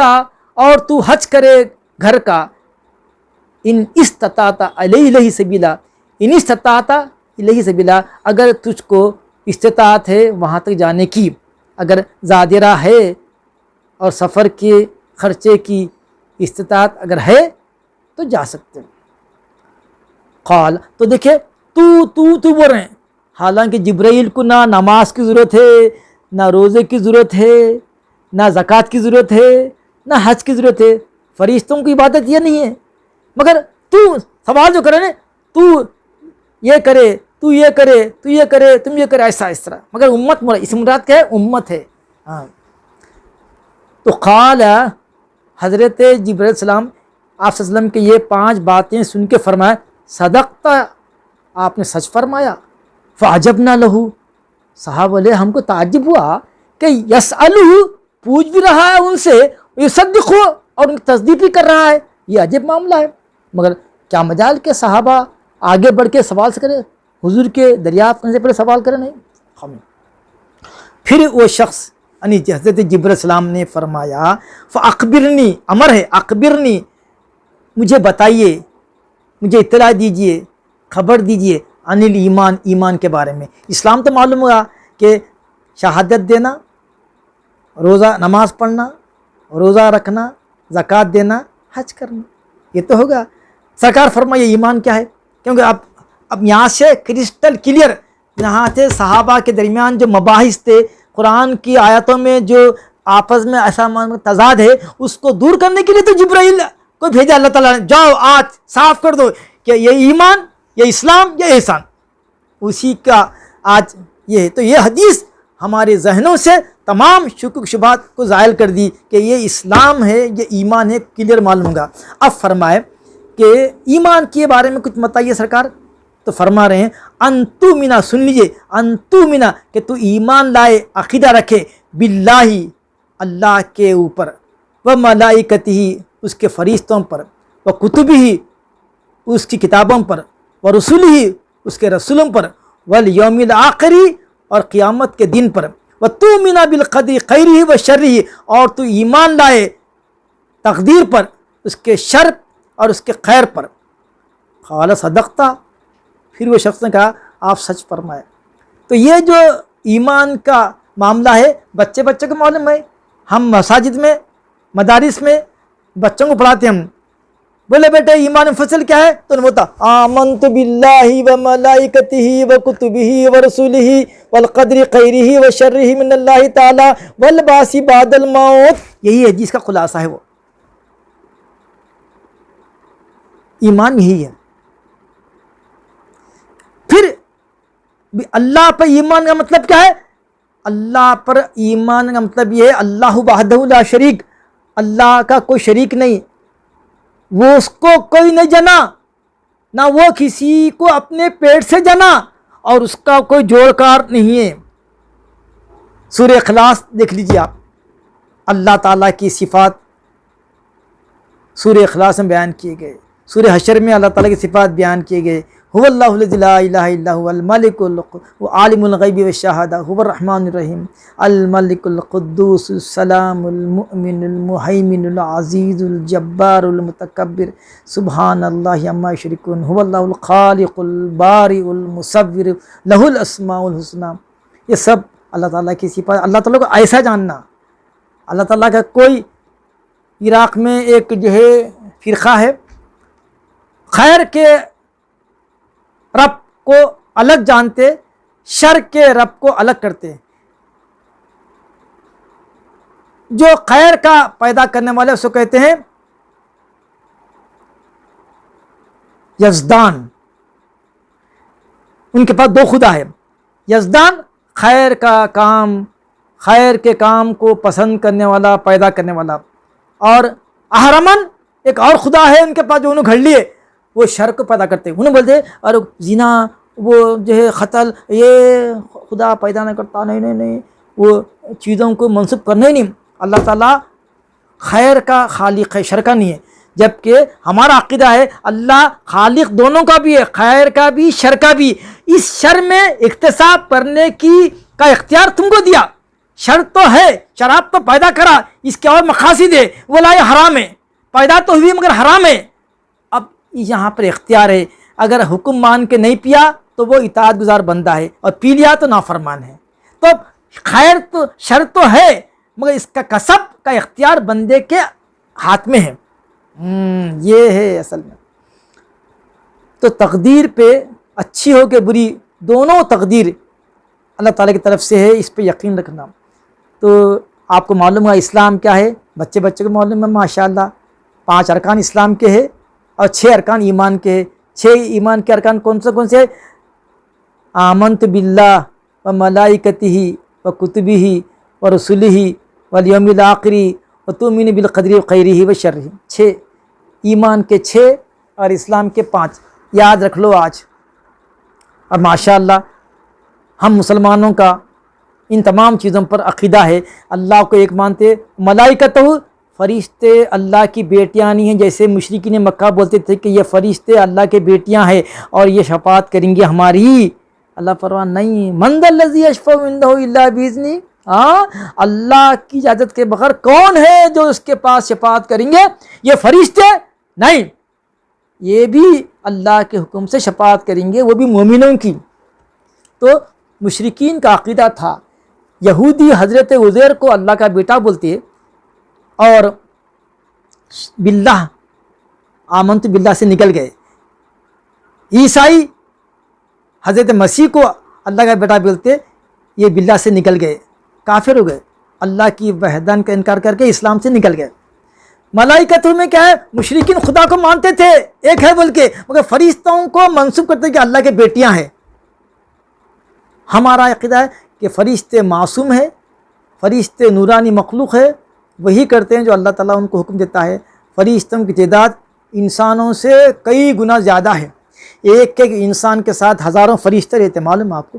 اور تو حج کرے گھر کا، ان استطاعت الیہ سبیلا، ان استطاعت الیہ سبیلا، اگر تجھ کو استطاعت ہے وہاں تک جانے کی، اگر زیادہ راہ ہے اور سفر کے خرچے کی استطاعت اگر ہے تو جا سکتے ہیں۔ قال، تو دیکھیں تو بول رہے ہیں، حالانکہ جبرائیل کو نہ نماز کی ضرورت ہے، نہ روزے کی ضرورت ہے، نہ زکوٰۃ کی ضرورت ہے، نہ حج کی ضرورت ہے، فرشتوں کی عبادت یہ نہیں ہے، مگر تو سوال جو کرے نا، تو یہ کرے، تو یہ کرے، تو یہ کرے، تم یہ کرے، ایسا اس طرح، مگر امت اس مراد کیا ہے؟ امت ہے۔ ہاں، تو قال، حضرت جبرائیل علیہ السلام آپ صلی اللہ علیہ وسلم کے یہ 5 باتیں سن کے فرمایا صدقت، آپ نے سچ فرمایا۔ فعجبنا لہو، صحابہ بولے ہم کو تعجب ہوا کہ یسألہ، پوچھ بھی رہا ہے ان سے، یصدقہ، اور ان کی تصدیق بھی کر رہا ہے، یہ عجیب معاملہ ہے، مگر کیا مجال کہ صحابہ آگے بڑھ کے سوال سے کرے، حضور کے دریافت کرنے سے پہلے سوال کرے نہیں۔ پھر وہ شخص یعنی حضرت جبرائیل علیہ السلام نے فرمایا فاخبرنی، امر ہے اخبرنی، مجھے بتائیے، مجھے اطلاع دیجئے، خبر دیجئے عن الایمان، ایمان کے بارے میں۔ اسلام تو معلوم ہوا کہ شہادت دینا، روزہ نماز پڑھنا، روزہ رکھنا، زکوٰۃ دینا، حج کرنا، یہ تو ہوگا۔ سرکار فرمائے ایمان کیا ہے، کیونکہ اب یہاں سے کرسٹل کلیئر، یہاں سے صحابہ کے درمیان جو مباحث تھے، قرآن کی آیتوں میں جو آپس میں ایسا تضاد ہے، اس کو دور کرنے کے لیے تو جبرائیل کو بھیجا اللہ تعالیٰ نے، جاؤ آج صاف کر دو کہ یہ ایمان، یہ اسلام، یہ احسان، اسی کا آج یہ ہے۔ تو یہ حدیث ہمارے ذہنوں سے تمام شکوک شبہات کو زائل کر دی کہ یہ اسلام ہے، یہ ایمان ہے، کلیئر معلوم ہوگا۔ اب فرمائے کہ ایمان کے بارے میں کچھ بتائیے سرکار، تو فرما رہے ہیں انتو منا، سن لیجئے، انتو منا، کہ تو ایمان لائے، عقیدہ رکھے، باللہ، اللہ کے اوپر، و ملائکتہ، اس کے فرشتوں پر، و کتبہ، اس کی کتابوں پر، و رسولہ، اس کے رسولوں پر، والیوم الآخری، اور قیامت کے دن پر، و تؤمن بالقدر خیرہ و شرہ، اور تو ایمان لائے تقدیر پر، اس کے شر اور اس کے خیر پر۔ قال صدقتا، پھر وہ شخص نے کہا آپ سچ فرمائے۔ تو یہ جو ایمان کا معاملہ ہے بچے کو معلوم ہے، ہم مساجد میں، مدارس میں بچوں کو پڑھاتے ہیں، ہم بولے بیٹے ایمان فصل کیا ہے، تو انہوں نے بولا آمنت باللہ و ملائکتہ و کتبہ و رسولہ والقدر خیرہ و شرہ من اللہ تعالی والبعث بعد الموت، یہی ہے جس کا خلاصہ ہے، وہ ایمان یہی ہے۔ پھر اللہ پر ایمان کا مطلب کیا ہے؟ اللہ پر ایمان کا مطلب یہ ہے اللہ وحدہ لا شریک، اللہ کا کوئی شریک نہیں، وہ اس کو کوئی نہیں جنا، نہ وہ کسی کو اپنے پیٹ سے جنا، اور اس کا کوئی جوڑکار نہیں ہے۔ سورہ اخلاص دیکھ لیجیے آپ، اللہ تعالیٰ کی صفات سورہ اخلاص میں بیان کیے گئے، سورہ حشر میں اللہ تعالیٰ کی صفات بیان کیے گئے، هو اللہ الذی لا الہ الا هو الملک عالم الغیب والشہادہ هو الرحمن الرحیم الملک القدوس السلام المؤمن المہیمن العزیز الجبار المتکبر سبحان اللہ عما یشرکون هو اللہ الخالق البارئ المصور لہ الاسماء الحسنی. یہ سب اللہ تعالیٰ کی صفات. اللہ تعالیٰ کو ایسا جاننا. اللہ تعالیٰ کا کوئی عراق میں ایک جو ہے فرقہ ہے خیر کے رب کو الگ جانتے، شر کے رب کو الگ کرتے. جو خیر کا پیدا کرنے والے اس کو کہتے ہیں یزدان. ان کے پاس دو خدا ہے. یزدان خیر کا کام، خیر کے کام کو پسند کرنے والا، پیدا کرنے والا. اور اہرمن ایک اور خدا ہے ان کے پاس جو انہوں گھڑ لیے، وہ شر کو پیدا کرتے. انہوں بولتے اور زنا، وہ جو ہے قتل، یہ خدا پیدا نہیں کرتا. نہیں وہ چیزوں کو منسوب کرنا ہی نہیں. اللہ تعالیٰ خیر کا خالق ہے، شر کا نہیں ہے. جبکہ ہمارا عقیدہ ہے اللہ خالق دونوں کا بھی ہے، خیر کا بھی، شر کا بھی. اس شر میں اقتصاب کرنے کا اختیار تم کو دیا. شر تو ہے، شراب تو پیدا کرا، اس کے اور مقاصد ہے، وہ لائے حرام ہے. پیدا تو ہوئی مگر حرام ہے. اب یہاں پر اختیار ہے. اگر حکم مان کے نہیں پیا تو وہ اطاعت گزار بندہ ہے، اور پی لیا تو نافرمان ہے. تو خیر تو شر تو ہے مگر اس کا کسب کا اختیار بندے کے ہاتھ میں ہے. یہ ہے اصل میں. تو تقدیر پہ اچھی ہو کہ بری، دونوں تقدیر اللہ تعالیٰ کی طرف سے ہے، اس پہ یقین رکھنا. تو آپ کو معلوم ہے اسلام کیا ہے، بچے کو معلوم ہے ماشاءاللہ. 5 ارکان اسلام کے ہیں اور 6 ارکان ایمان کے ہیں. 6 ایمان کے ارکان کون سے؟ آمنت باللہ و ملائکتہ و کتبہ و رسلہ والیوم الآخر و تؤمن بالقدر خیرہ و شرہ. 6 ایمان کے 6 اور اسلام کے 5 یاد رکھ لو آج. اور ماشاءاللہ ہم مسلمانوں کا ان تمام چیزوں پر عقیدہ ہے. اللہ کو ایک مانتے، ملائکتہ فرشتے اللہ کی بیٹیاں نہیں ہیں جیسے مشرکین مکہ بولتے تھے کہ یہ فرشتے اللہ کے بیٹیاں ہیں اور یہ شفاعت کریں گے ہماری. اللہ فرمان نہیں، من ذا الذی یشفع عنده الا باذنہ. اللہ کی اجازت کے بغیر کون ہے جو اس کے پاس شفاعت کریں گے؟ یہ فرشتے نہیں، یہ بھی اللہ کے حکم سے شفاعت کریں گے، وہ بھی مومنوں کی. تو مشرکین کا عقیدہ تھا. یہودی حضرت عزیر کو اللہ کا بیٹا بولتے اور باللہ آمنت باللہ سے نکل گئے. عیسائی حضرت مسیح کو اللہ کا بیٹا بولتے، یہ باللہ سے نکل گئے، کافر ہو گئے. اللہ کی وحدانیت کا انکار کر کے اسلام سے نکل گئے. ملائکتوں میں کیا ہے؟ مشرکین خدا کو مانتے تھے ایک ہے بول کے، مگر فرشتوں کو منسوب کرتے کہ اللہ کے بیٹیاں ہیں. ہمارا عقیدہ ہے کہ فرشتے معصوم ہے، فرشتے نورانی مخلوق ہے، وہی کرتے ہیں جو اللہ تعالیٰ ان کو حکم دیتا ہے. فرشتوں کی تعداد انسانوں سے کئی گنا زیادہ ہے. ایک انسان کے ساتھ ہزاروں فرشتے رہتے، معلوم ہے آپ کو.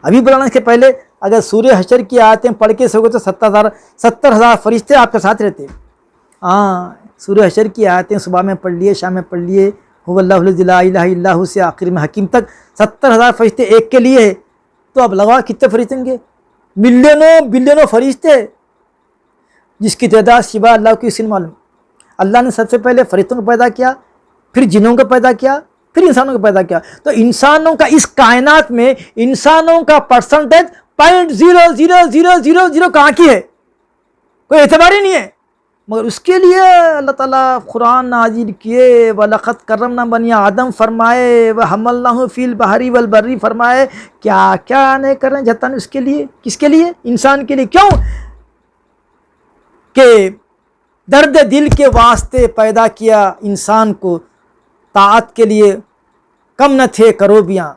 ابھی بلانے کے پہلے اگر سورہ حشر کی آیتیں پڑھ کے سو گے تو 70,000 فرشتے آپ کے ساتھ رہتے. سورہ حشر کی آیتیں صبح میں پڑھ لیے، شام میں پڑھ لیے، هو اللہ الذی لا الہ الا هو سے آخر میں حکیم تک 70,000 فرشتے ایک کے لیے ہے. تو اب لگا کتنے فرشتے ہوں گے؟ بلینوں فرشتے، جس کی تعداد سوا اللہ کو اسی معلوم. اللہ نے سب سے پہلے فرشتوں کو پیدا کیا، پھر جنوں کو پیدا کیا، پھر انسانوں کو پیدا کیا. تو انسانوں کا اس کائنات میں انسانوں کا پرسنٹیج 0.0000 کہاں کی ہے؟ کوئی اعتبار ہی نہیں ہے. مگر اس کے لیے اللہ تعالیٰ قرآن نازل کیے، وَلَقَدْ كَرَّمْنَا بَنِي آدم فرمائے، وَحَمَلْنَاهُ فِي الْبَحْرِ وَالْبَرِّ فرمائے. کیا نہیں کر رہے ہیں جتانے اس کے لیے. کس کے لیے؟ انسان کے لیے. کیوں کہ درد دل کے واسطے پیدا کیا انسان کو، طاعت کے لیے کم نہ تھے کروبیاں.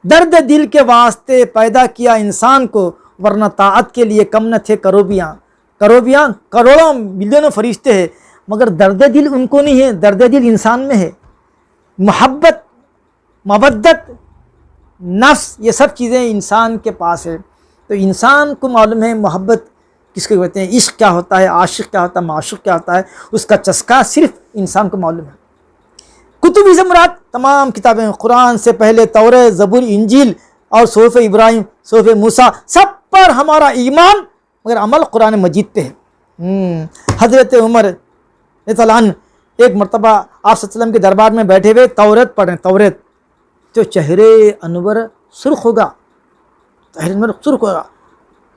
درد دل کے واسطے پیدا کیا انسان کو، ورنہ طاعت کے لیے کم نہ تھے کروبیاں. کروڑوں ملینوں فرشتے ہیں مگر درد دل ان کو نہیں ہے. درد دل انسان میں ہے. محبت، مودت، نفس، یہ سب چیزیں انسان کے پاس ہے. تو انسان کو معلوم ہے محبت کس کو کہتے ہیں، عشق کیا ہوتا ہے، عاشق کیا ہوتا ہے، معشوق کیا ہوتا ہے. اس کا چسکا صرف انسان کو معلوم ہے. کتبی سے مراد تمام کتابیں، قرآن سے پہلے تورات، زبور، انجیل اور صحف ابراہیم، صحف موسیٰ، سب پر ہمارا ایمان، مگر عمل قرآن مجید پہ ہے۔ حضرت عمر رضی اللہ عنہ ایک مرتبہ آپ صلی اللہ علیہ وسلم کے دربار میں بیٹھے ہوئے تورات پڑھ رہے ہیں، تورات، تو چہرے انور سرخ ہوگا، چہرے انور سرخ ہوگا۔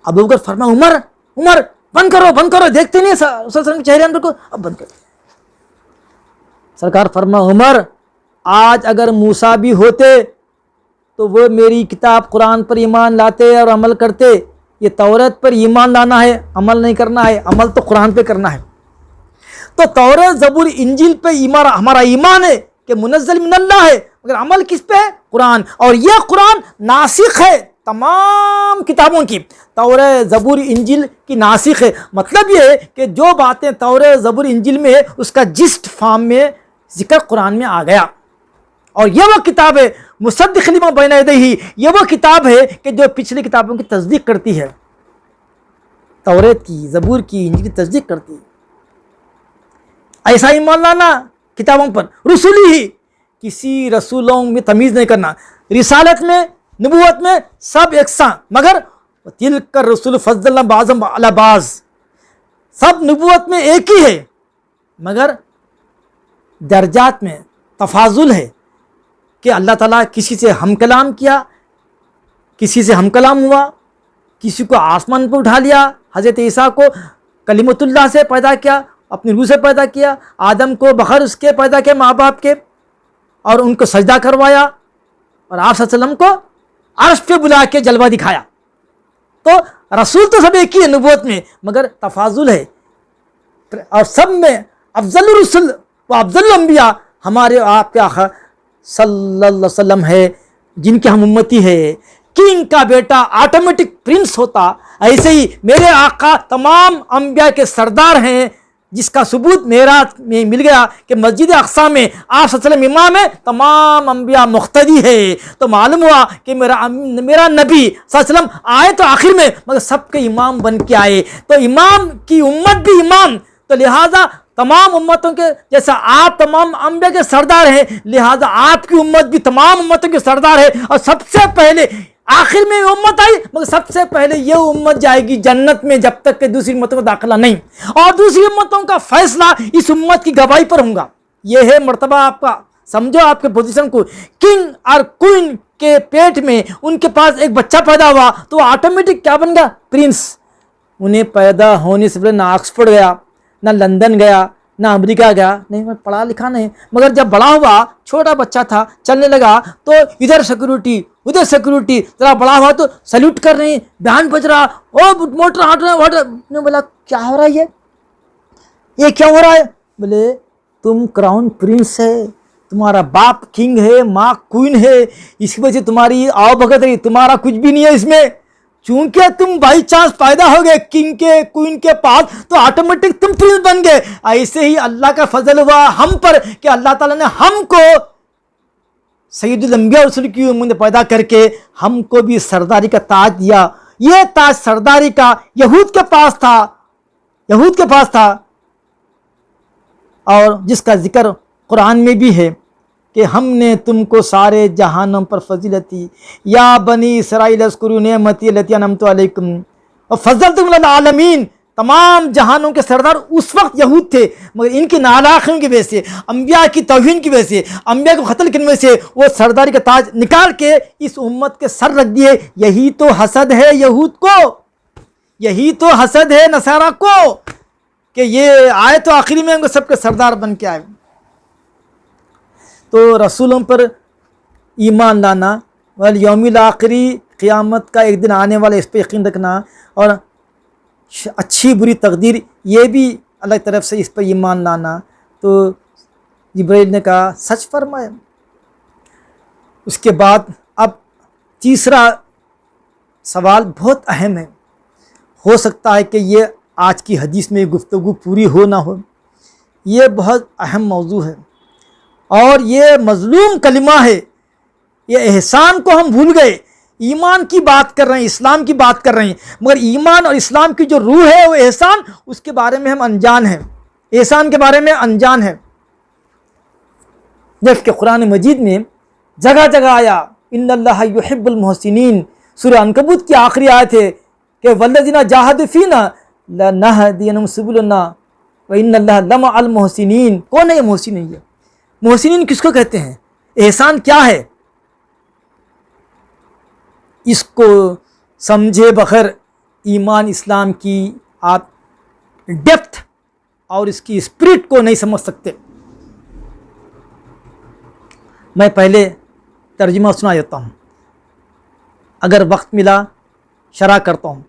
ابو بکر فرمایا عمر عمر بند کرو، دیکھتے نہیں صلی اللہ علیہ وسلم کے چہرے انور کو، اب بند کرو۔ سرکار فرمایا عمر آج اگر موسیٰ بھی ہوتے تو وہ میری کتاب قرآن پر ایمان لاتے اور عمل کرتے، یہ تورات پر ایمان لانا ہے، عمل نہیں کرنا ہے، عمل تو قرآن پہ کرنا ہے۔ تو تورات، زبور، انجیل پہ ہمارا ایمان ہے کہ منزل من اللہ ہے، مگر عمل کس پہ ہے؟ قرآن۔ اور یہ قرآن ناسخ ہے تمام کتابوں کی، تورات، زبور، انجیل کی ناسخ ہے۔ مطلب یہ ہے کہ جو باتیں تورات، زبور، انجیل میں ہے اس کا جسٹ فارم میں ذکر قرآن میں آ گیا، اور یہ وہ کتاب ہے مصدق لما بین یدیہ، یہ وہ کتاب ہے کہ جو پچھلی کتابوں کی تصدیق کرتی ہے، تورات کی، زبور کی، انجیل کی تصدیق کرتی ہے۔ ایسا ایمان لانا کتابوں پر، رسولی ہی، کسی رسولوں میں تمیز نہیں کرنا، رسالت میں، نبوت میں سب یکساں، مگر تلک الرسل فضلنا بعضهم علی بعض، سب نبوت میں ایک ہی ہے، مگر درجات میں تفاضل ہے کہ اللہ تعالیٰ کسی سے ہم کلام کیا، کسی سے ہم کلام ہوا، کسی کو آسمان پر اٹھا لیا، حضرت عیسیٰ کو کلمۃ اللہ سے پیدا کیا، اپنی روح سے پیدا کیا، آدم کو بغیر اس کے پیدا کیا ماں باپ کے، اور ان کو سجدہ کروایا، اور آپ صلی اللہ علیہ وسلم کو عرش پہ بلا کے جلوہ دکھایا۔ تو رسول تو سب ایک ہی ہے نبوت میں، مگر تفاضل ہے، اور سب میں افضل الرسل و افضل الانبیاء ہمارے آپ کے آقا صلی اللہ علیہ وسلم ہے، جن کے ہم امتی ہے۔ کنگ کا بیٹا آٹومیٹک پرنس ہوتا، ایسے ہی میرے آقا تمام انبیاء کے سردار ہیں، جس کا ثبوت معراج میں مل گیا کہ مسجد اقصیٰ میں آپ صلی اللہ علیہ وسلم امام ہے، تمام انبیاء مقتدی ہے۔ تو معلوم ہوا کہ میرا نبی صلی اللہ علیہ وسلم آئے تو آخر میں، مگر سب کے امام بن کے آئے، تو امام کی امت بھی امام، تو لہٰذا تمام امتوں کے جیسا آپ تمام انبیاء کے سردار ہیں، لہٰذا آپ کی امت بھی تمام امتوں کے سردار ہے، اور سب سے پہلے آخر میں امت آئی، مگر سب سے پہلے یہ امت جائے گی جنت میں جب تک کہ دوسری امتوں کا داخلہ نہیں، اور دوسری امتوں کا فیصلہ اس امت کی گواہی پر ہوگا۔ یہ ہے مرتبہ آپ کا، سمجھو آپ کے پوزیشن کو۔ کنگ اور کوئن کے پیٹ میں ان کے پاس ایک بچہ پیدا ہوا تو وہ آٹومیٹک کیا بن گیا؟ پرنس۔ انہیں پیدا ہونے سے پہلے نہ آکسفورڈ گیا، نہ لندن گیا، نہ امریکہ گیا، نہیں میں پڑھا لکھا نہیں، مگر جب بڑا ہوا، چھوٹا بچہ تھا، چلنے لگا تو ادھر سیکورٹی ادھر سیکورٹی، ذرا بڑا ہوا تو سیلوٹ کر رہے ہیں، بیان بج رہا، او موٹر ہٹ رہا، نے بولا کیا ہو رہا ہے یہ کیا ہو رہا ہے؟ بولے تم کراؤن پرنس ہے، تمہارا باپ کنگ ہے، ماں کوئن ہے، اس کی وجہ سے تمہاری آؤ بھگت رہی، تمہارا کچھ بھی نہیں ہے اس میں، چونکہ تم بائی چانس پیدا ہو گئے کنگ کے کوئن کے پاس تو آٹومیٹک تم پرنس بن گئے۔ ایسے ہی اللہ کا فضل ہوا ہم پر کہ اللہ تعالیٰ نے ہم کو سید الانبیاء رسول کی امت میں پیدا کر کے ہم کو بھی سرداری کا تاج دیا۔ یہ تاج سرداری کا یہود کے پاس تھا، اور جس کا ذکر قرآن میں بھی ہے کہ ہم نے تم کو سارے جہانوں پر فضیلت دی، یا بنی اسرائیل اذکروا نعمتی التی انعمت علیکم وفضلتکم علی العالمین۔ تمام جہانوں کے سردار اس وقت یہود تھے، مگر ان کی نالاخیوں کی وجہ سے، انبیاء کی توہین کی وجہ سے، انبیاء کو قتل کرنے سے وہ سرداری کا تاج نکال کے اس امت کے سر رکھ دیے۔ یہی تو حسد ہے یہود کو، یہی تو حسد ہے نصارہ کو کہ یہ آئے تو آخری میں ان کو سب کے سردار بن کے آئے۔ تو رسولوں پر ایمان لانا، والیوم الآخری، قیامت کا ایک دن آنے والا، اس پہ یقین رکھنا، اور اچھی بری تقدیر یہ بھی اللہ کی طرف سے اس پر ایمان لانا۔ تو جبرائیل نے کہا سچ فرمائے۔ اس کے بعد اب تیسرا سوال بہت اہم ہے، ہو سکتا ہے کہ یہ آج کی حدیث میں گفتگو پوری ہو نہ ہو، یہ بہت اہم موضوع ہے، اور یہ مظلوم کلمہ ہے، یہ احسان کو ہم بھول گئے۔ ایمان کی بات کر رہے ہیں، اسلام کی بات کر رہے ہیں، مگر ایمان اور اسلام کی جو روح ہے وہ احسان، اس کے بارے میں ہم انجان ہیں، احسان کے بارے میں انجان ہیں۔ جبکہ قرآن مجید میں جگہ جگہ آیا ان اللہ یحب المحسنین. سورہ عنکبوت کی آخری آیت ہے کہ والذین جاہدوا فینا لنہدینہم سبلنا وان اللہ لمع المحسنین. کون ہے یہ محسنین؟ محسنین کس کو کہتے ہیں؟ احسان کیا ہے؟ اس کو سمجھے بغیر ایمان اسلام کی آپ ڈیپتھ اور اس کی اسپرٹ کو نہیں سمجھ سکتے. میں پہلے ترجمہ سنا دیتا ہوں، اگر وقت ملا شرح کرتا ہوں،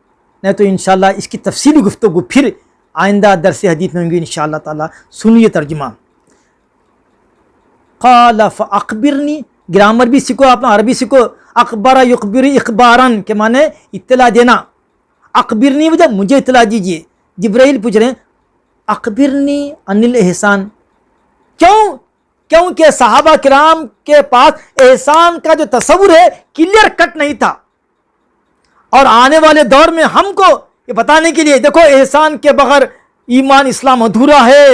نہیں تو انشاءاللہ اس کی تفصیلی گفتگو پھر آئندہ درس حدیث میں ہوں گی انشاءاللہ تعالی. سنیے ترجمہ. قال فاخبرنی، گرامر بھی سیکھو، آپ عربی سیکھو. اخبر یخبر اخبارن کے معنی اطلاع دینا. اخبرنی وجہ مجھے اطلاع دیجیے. جبرائیل پوچھ رہے ہیں اخبرنی عن الاحسان. کیونکہ صحابہ کرام کے پاس احسان کا جو تصور ہے کلیئر کٹ نہیں تھا، اور آنے والے دور میں ہم کو یہ بتانے کے لیے دیکھو احسان کے بغیر ایمان اسلام ادھورا ہے،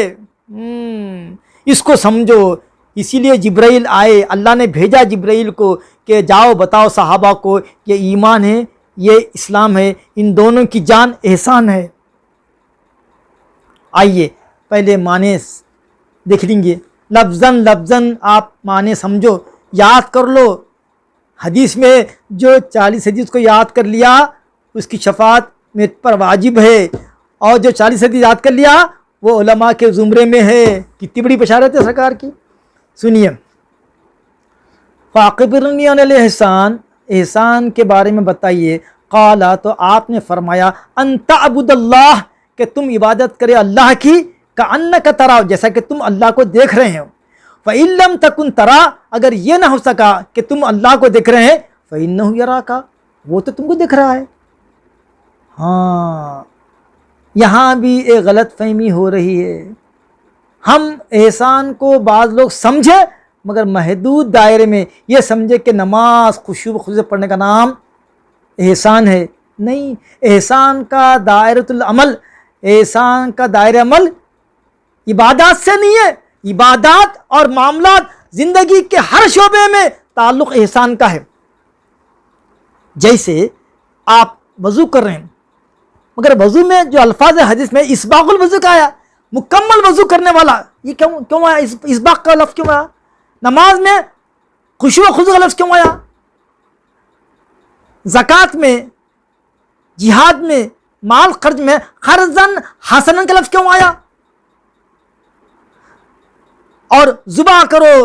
اس کو سمجھو. اسی لیے جبرائیل آئے، اللہ نے بھیجا جبرائیل کو کہ جاؤ بتاؤ صحابہ کو یہ ایمان ہے، یہ اسلام ہے، ان دونوں کی جان احسان ہے. آئیے پہلے معنی دیکھ لیں گے. لفظاً آپ معنی سمجھو، یاد کر لو. حدیث میں جو 40 حدیث کو یاد کر لیا اس کی شفاعت میں پر واجب ہے، اور جو 40 حدیث یاد کر لیا وہ علماء کے زمرے میں ہے. کتنی بڑی بشارت ہے سرکار کی. سنیے. فاخبرنی عن الاحسان، احسان کے بارے میں بتائیے. قال، تو آپ نے فرمایا ان تعبد اللہ، کہ تم عبادت کرے اللہ کی، کأنک تراہ، جیسا کہ تم اللہ کو دیکھ رہے ہو. فإن لم تکن تراہ، اگر یہ نہ ہو سکا کہ تم اللہ کو دیکھ رہے ہیں، فإنہ یراک، وہ تو تم کو دیکھ رہا ہے. ہاں یہاں بھی ایک غلط فہمی ہو رہی ہے. ہم احسان کو بعض لوگ سمجھے مگر محدود دائرے میں، یہ سمجھے کہ نماز خشوع و خضوع سے پڑھنے کا نام احسان ہے. نہیں، احسان کا دائرۃ العمل، احسان کا دائرہ عمل عبادات سے نہیں ہے. عبادات اور معاملات زندگی کے ہر شعبے میں تعلق احسان کا ہے. جیسے آپ وضو کر رہے ہیں، مگر وضو میں جو الفاظ حدیث میں اسباغ الوضو کا آیا، مکمل وضو کرنے والا، یہ کیوں آیا؟ اسباغ کا لفظ کیوں آیا؟ نماز میں خشوع و خضوع کا لفظ کیوں آیا؟ زکوٰۃ میں، جہاد میں، مال خرچ میں خرزن حسنن کا لفظ کیوں آیا؟ اور ذبح کرو،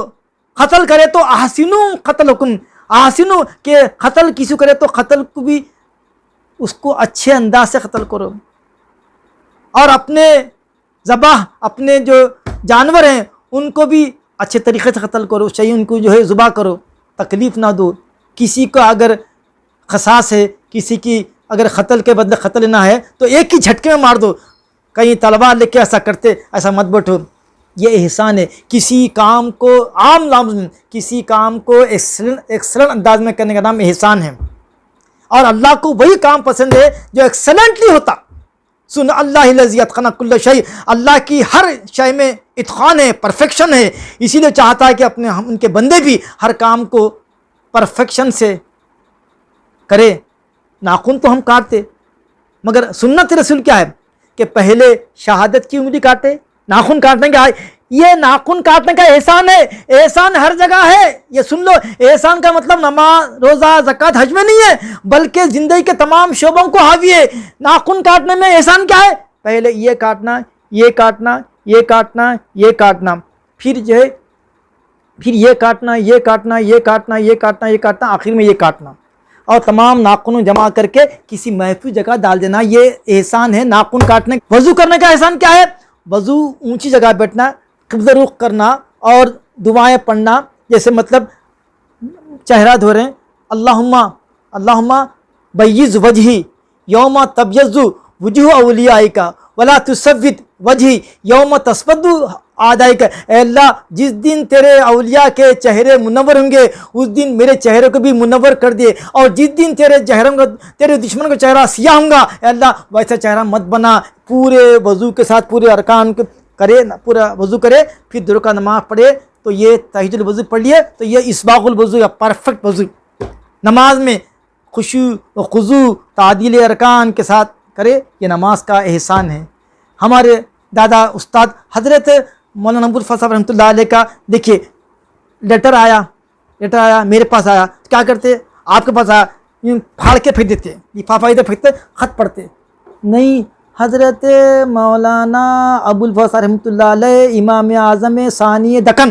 قتل کرے تو احسنو قتلکم، احسنو کہ قتل کسی کرے تو قتل کو بھی اس کو اچھے انداز سے قتل کرو، اور اپنے ذبح، اپنے جو جانور ہیں ان کو بھی اچھے طریقے سے قتل کرو، چاہیے ان کو جو ہے ذبح کرو، تکلیف نہ دو. کسی کو اگر قصاص ہے، کسی کی اگر قتل کے بدلے قتل نہ ہے تو ایک ہی جھٹکے میں مار دو. کہیں تلوار لے کے ایسا کرتے، ایسا مت بیٹھو. یہ احسان ہے. کسی کام کو عام لفظ، کسی کام کو ایکسلنٹ انداز میں کرنے کا نام احسان ہے. اور اللہ کو وہی کام پسند ہے جو ایکسلنٹلی ہوتا. سن اللہ الذی اتقن کل شیء، اللہ کی ہر شے میں اتقان ہے، پرفیکشن ہے. اسی لیے چاہتا ہے کہ اپنے ان کے بندے بھی ہر کام کو پرفیکشن سے کرے. ناخن تو ہم کاٹتے، مگر سنت رسول کیا ہے کہ پہلے شہادت کی انگلی کاٹے، ناخن کاٹنے کا. یہ ناخن کاٹنے کا احسان ہے. احسان ہر جگہ ہے، یہ سن لو. احسان کا مطلب نماز، روزہ، زکوٰۃ، حج میں نہیں ہے، بلکہ زندگی کے تمام شعبوں کو حاوی ہے. ناخن کاٹنے میں احسان کیا ہے؟ پہلے یہ کاٹنا، یہ کاٹنا، یہ کاٹنا، یہ کاٹنا، پھر جو ہے پھر یہ کاٹنا، یہ کاٹنا، یہ کاٹنا، یہ کاٹنا، یہ کاٹنا، آخر میں یہ کاٹنا، اور تمام ناخنوں جمع کر کے کسی محفوظ جگہ ڈال دینا. یہ احسان ہے ناخن کاٹنے. وضو کرنے کا احسان کیا ہے؟ وضو اونچی جگہ بیٹھنا، قبضہ رخ کرنا اور دعائیں پڑھنا. جیسے مطلب چہرہ دھو رہے ہیں، اللہم بیض وجہی یوم تبیض وجوہ اولیائک ولا تسود وجہی یوم تسود اعدائک. اے اللہ، جس دن تیرے اولیاء کے چہرے منور ہوں گے اس دن میرے چہرے کو بھی منور کر دے، اور جس دن تیرے دشمن کا چہرہ سیاہ ہوں گا اے اللہ ویسا چہرہ مت بنا. پورے وضو کے ساتھ پورے ارکان کرے، پورا وضو کرے، پھر دو رکعت نماز پڑھے، تو یہ تہجد الوضو پڑھ لیے تو یہ اسباغ الوضو یا پرفیکٹ وضو نماز میں خشوع و خضوع تعدیل ارکان کے ساتھ کرے، یہ نماز کا احسان ہے۔ ہمارے دادا استاد حضرت مولانا ابو الفضل صاحب رحمۃ اللہ علیہ کا دیکھیے لیٹر آیا میرے پاس آیا، کیا کرتے؟ آپ کے پاس آیا یوں پھاڑ کے پھینک دیتے، لفافہ ادھر پھینکتے، خط پڑھتے نہیں۔ حضرت مولانا ابو الفضل صاحب رحمۃ اللہ علیہ امام اعظم ثانی دکن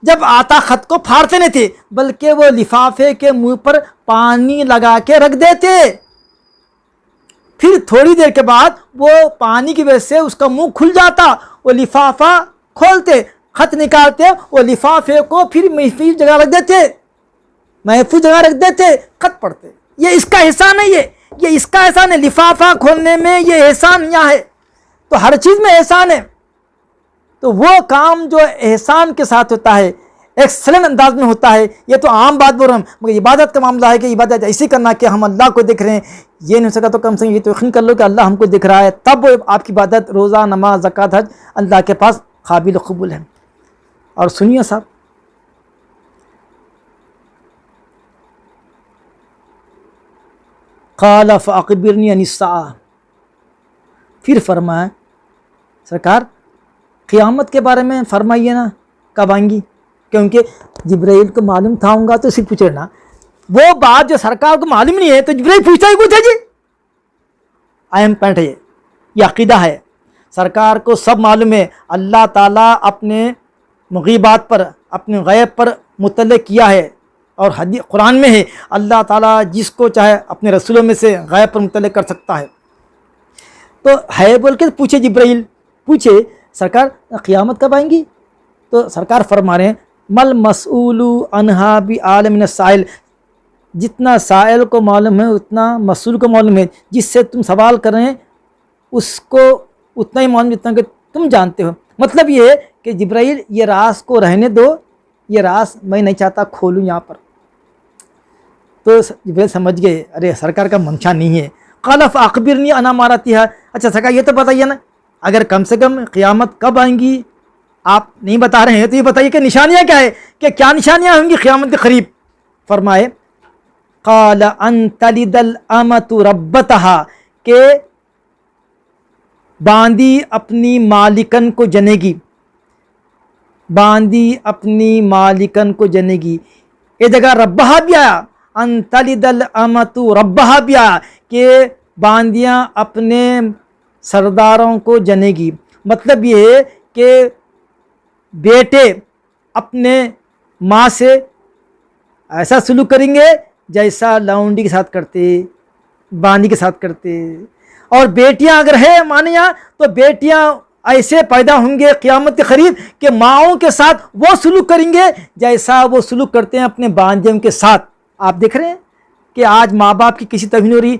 جب آتا خط کو پھاڑتے نہیں تھے، بلکہ وہ لفافے کے منہ پر پانی لگا کے رکھ دیتے، پھر تھوڑی دیر کے بعد وہ پانی کی وجہ سے اس کا منہ کھل جاتا، وہ لفافہ کھولتے، خط نکالتے، وہ لفافے کو پھر محفوظ جگہ رکھ دیتے، خط پڑھتے۔ یہ اس کا احسان ہے، یہ اس کا احسان ہے، لفافہ کھولنے میں یہ احسان یہاں ہے، تو ہر چیز میں احسان ہے۔ تو وہ کام جو احسان کے ساتھ ہوتا ہے، ایکسلنٹ انداز میں ہوتا ہے، یہ تو عام بات بول رہا ہوں، مگر عبادت کا معاملہ ہے کہ عبادت ایسی کرنا کہ ہم اللہ کو دیکھ رہے ہیں، یہ نہیں ہو سکا تو کم سے کم یہ تو یقین کر لو کہ اللہ ہم کو دیکھ رہا ہے، تب آپ کی عبادت روزہ نماز زکوٰۃ حج اللہ کے پاس قابل قبول ہے۔ اور سنیے صاحب، قال فاخبرنی عن الساعہ، پھر فرمایا سرکار قیامت کے بارے میں فرمائیے نا، کب آئیں گی؟ کیونکہ جبرائیل کو معلوم تھا ہوں گا تو اسے پوچھے نا، وہ بات جو سرکار کو معلوم نہیں ہے تو جبرائیل پوچھتا ہی کچھ ہے جی۔ اہم پوائنٹ ہے یہ عقیدہ ہے، سرکار کو سب معلوم ہے، اللہ تعالیٰ اپنے مغیبات پر، اپنے غیب پر مطلع کیا ہے، اور حدیث قرآن میں ہے اللہ تعالیٰ جس کو چاہے اپنے رسولوں میں سے غیب پر مطلع کر سکتا ہے۔ تو ہے بول کے پوچھے جبرائیل، پوچھے سرکار قیامت کب آئیں گی؟ تو سرکار فرما رہے ہیں مل مسئول عنہا بعالم من السائل، جتنا سائل کو معلوم ہے اتنا مسئول کو معلوم ہے، جس سے تم سوال کر رہے ہیں اس کو اتنا ہی معلوم جتنا کہ تم جانتے ہو۔ مطلب یہ ہے کہ جبرائیل یہ راز کو رہنے دو، یہ راز میں نہیں چاہتا کھولوں یہاں پر۔ تو جبرائیل سمجھ گئے ارے سرکار کا منشا نہیں ہے۔ قال فاخبرنی عن اماراتها، اچھا سرکار یہ تو بتائیے نا، اگر کم سے کم قیامت کب آئیں گی آپ نہیں بتا رہے ہیں تو یہ بتائیے کہ نشانیاں کیا ہے، کہ کیا نشانیاں ہوں گی قیامت کے قریب؟ فرمائے قال ان تلد الامۃ ربتها، کہ باندی اپنی مالکن کو جنے گی، باندی اپنی مالکن کو جنے گی۔ یہ جگہ ربہا بھی آیا، ان تلد الامۃ ربہا بھی آیا کہ باندیاں اپنے سرداروں کو جنے گی۔ مطلب یہ ہے کہ بیٹے اپنے ماں سے ایسا سلوک کریں گے جیسا لاؤنڈی کے ساتھ کرتے، باندی کے ساتھ کرتے، اور بیٹیاں اگر ہے مانے یہاں تو بیٹیاں ایسے پیدا ہوں گے قیامت کے قریب کہ ماؤں کے ساتھ وہ سلوک کریں گے جیسا وہ سلوک کرتے ہیں اپنے باندیوں کے ساتھ۔ آپ دیکھ رہے ہیں کہ آج ماں باپ کی کسی توہین ہو رہی،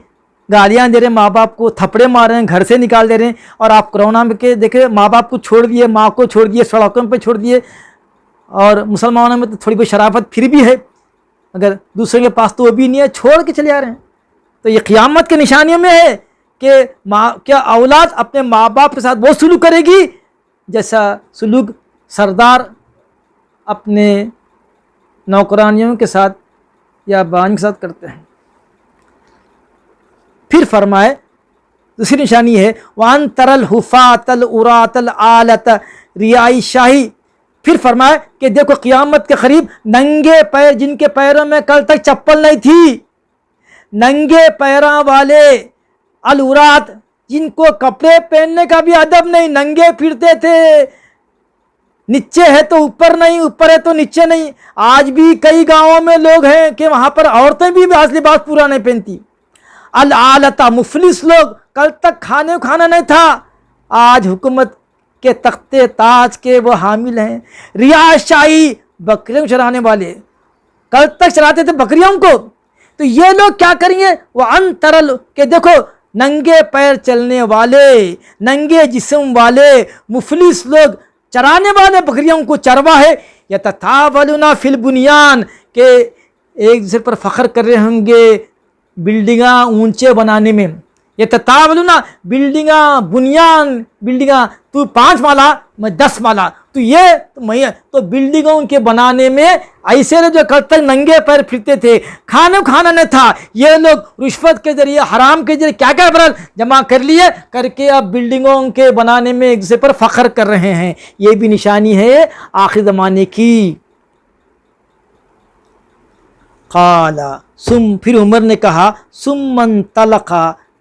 گالیاں دے رہے ہیں ماں باپ کو، تھپڑے مار رہے ہیں، گھر سے نکال دے رہے ہیں، اور آپ کرونا میں کے دیکھے ماں باپ کو چھوڑ دیے، ماں کو چھوڑ دیے، سڑکوں پہ چھوڑ دیے، اور مسلمانوں میں تو تھوڑی بہت شرافت پھر بھی ہے، اگر دوسرے کے پاس تو وہ بھی نہیں ہے، چھوڑ کے چلے آ رہے ہیں۔ تو یہ قیامت کے نشانیوں میں ہے کہ کیا اولاد اپنے ماں باپ کے ساتھ وہ سلوک کرے گی جیسا سلوک سردار اپنے نوکرانیوں کے ساتھ یا بان کے ساتھ کرتے ہیں۔ پھر فرمائے دوسری نشانی ہے وان تر الحفاۃ العراۃ العالۃ ریائی شاہی، پھر فرمائے کہ دیکھو قیامت کے قریب ننگے پیر، جن کے پیروں میں کل تک چپل نہیں تھی، ننگے پیراں والے، العراۃ جن کو کپڑے پہننے کا بھی ادب نہیں، ننگے پھرتے تھے، نیچے ہے تو اوپر نہیں، اوپر ہے تو نیچے نہیں۔ آج بھی کئی گاؤں میں لوگ ہیں کہ وہاں پر عورتیں بھی لباس پورا نہیں پہنتی۔ العالتا، مفلس لوگ، کل تک کھانا نہیں تھا، آج حکومت کے تختے تاج کے وہ حامل ہیں۔ رعاء شاہی، بکریوں چرانے والے، کل تک چراتے تھے بکریوں کو، تو یہ لوگ کیا کریں گے؟ وہ انترل، کہ دیکھو ننگے پیر چلنے والے، ننگے جسم والے مفلس لوگ، چرانے والے بکریوں کو، چرواہے، یتطاولون فی البنیان، کہ ایک دوسرے پر فخر کر رہے ہوں گے بلڈنگاں اونچے بنانے میں، یتطاولون، بلڈنگاں، بنیان، بلڈنگاں تو 5 مالا میں 10 مالا، تو یہ تو میں، تو بلڈنگوں کے بنانے میں ایسے جو کل تک ننگے پیر پھرتے تھے، کھانا نہ تھا، یہ لوگ رشوت کے ذریعے، حرام کے ذریعے کیا کیا برال جمع کر لیے، کر کے اب بلڈنگوں کے بنانے میں ایک دوسرے پر فخر کر رہے ہیں۔ یہ بھی نشانی ہے آخر زمانے کی۔ قال پھر عمر نے کہا ثم انطلق،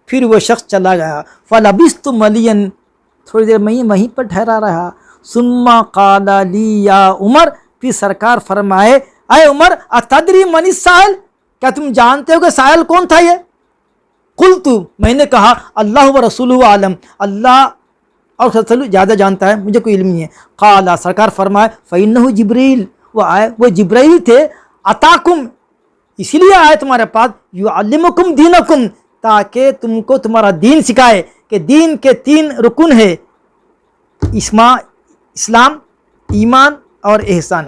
پھر وہ شخص چلا گیا، فلبثت مليا، تھوڑی دیر میں وہیں پر ٹھہرا رہا۔ ثم قال لی یا عمر، پھر سرکار فرمائے اے عمر اتدری من السائل، کیا تم جانتے ہو کہ سائل کون تھا؟ یہ قلت، میں نے کہا اللہ و رسولہ عالم، اللہ اور رسول زیادہ جانتا ہے، مجھے کوئی علم نہیں ہے۔ قال، سرکار فرمائے فإنہ جبریل، وہ جبرائیل تھے، اتاکم، اسی لیے آئے تمہارے پاس، یعلمکم دینکم، تاکہ تم کو تمہارا دین سکھائے، کہ دین کے 3 رکن ہے، اسلام، ایمان اور احسان۔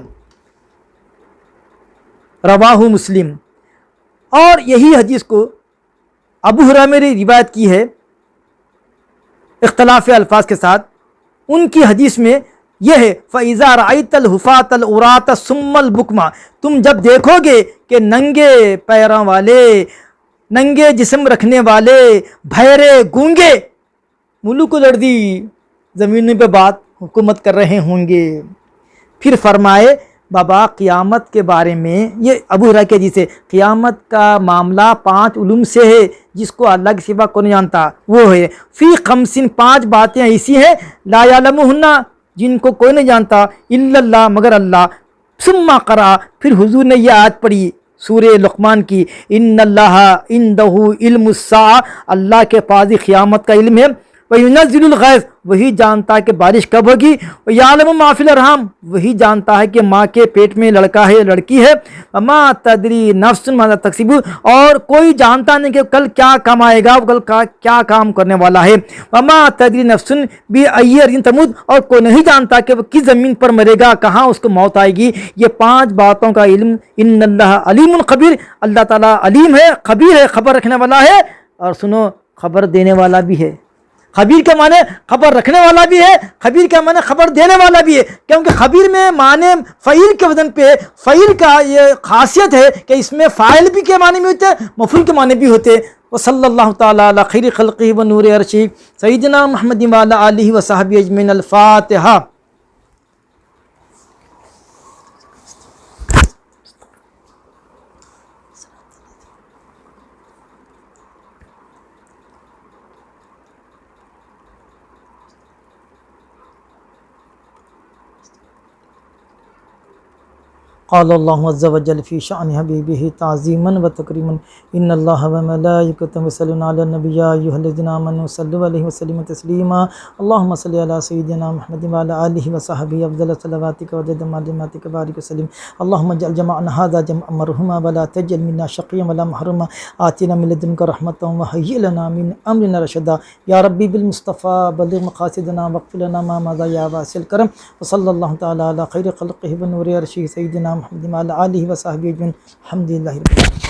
رواہ مسلم۔ اور یہی حدیث کو ابو ہریرہ نے روایت کی ہے اختلاف الفاظ کے ساتھ۔ ان کی حدیث میں یہ ہے فَإِذَا رَأَيْتَ الْحُفَاةَ الْعُرَاةَ ثُمَّ الْبُكْمَ، تم جب دیکھو گے کہ ننگے پیروں والے، ننگے جسم رکھنے والے، بھیرے، گونگے، ملوک الارضی، زمینوں پہ بات حکومت کر رہے ہوں گے۔ پھر فرمائے بابا قیامت کے بارے میں، یہ ابو ہریرہ کی حدیث ہے، قیامت کا معاملہ 5 علوم سے ہے جس کو اللہ کے سوا کون جانتا، وہ ہے فی 50، 5 باتیں ایسی ہیں لا یعلمہن، جن کو کوئی نہیں جانتا، الا اللہ، مگر اللہ۔ ثم قرأ، پھر حضور نے یہ آیت پڑھی سورہ لقمان کی، ان اللہ عندہ علم الساعہ، اللہ کے پاس قیامت کا علم ہے، وَيُنَزِّلُ الْغَيْثَ، وہی جانتا ہے کہ بارش کب ہوگی، وَيَعْلَمُ مَا فِي الْأَرْحَامِ، وہی جانتا ہے کہ ماں کے پیٹ میں لڑکا ہے یا لڑکی ہے، وَمَا تَدْرِي نَفْسٌ مَاذَا تَكْسِبُ، اور کوئی جانتا نہیں کہ کل کیا کمائے گا، کل کیا کام کرنے والا ہے، وَمَا تَدْرِي نَفْسٌ بِأَيِّ أَرْضٍ تَمُوتُ، اور کوئی نہیں جانتا کہ وہ کس زمین پر مرے گا، کہاں اس کو موت آئے گی۔ یہ 5 باتوں کا علم، ان اللہ علیم خبیر، اللہ تعالیٰ علیم ہے، خبیر ہے، خبر رکھنے والا ہے، اور سنو خبر دینے والا بھی ہے۔ خبیر کے معنی خبر رکھنے والا بھی ہے، خبیر کے معنی خبر دینے والا بھی ہے، کیونکہ خبیر میں معنی فعیل کے وزن پہ، فعیل کا یہ خاصیت ہے کہ اس میں فاعل بھی کے معنی میں ہوتے ہیں، مفعول کے معنی بھی ہوتے ہیں۔ وصلی اللہ تعالیٰ علی خیر خلقہ و نور عرشہ سیدنا محمد وعلی آلہ و صحبہ اجمعین۔ الفاتحہ۔ قال اللہ عز وجل فی شأن حبیبہ تعظیما و تکریما، ان اللہ و ملائکتہ یصلون علی النبی یا ایھا الذین آمنوا صلوا علیہ وسلموا تسلیما، اللہم صل علی سیدنا محمد وعلی آلہ وصحبہ افضل صلواتک وعدد معلوماتک بارک وسلم، اللہم اجعل جمعنا ھذا جمعا مرحوما ولا تجعل منا شقیا ولا محروما، آتنا من لدنک رحمۃ وہیئ لنا من امرنا رشدا، یا ربی بالمصطفیٰ بلغ مقاصدنا واغفر لنا ما مضى یا واسع الکرم، وصلی اللہ تعالیٰ علی خیر خلقہ و نور عرشہ سیدنا محمد وعلی آلہ وصحبہ اجمعین، الحمد للہ رب العالمین۔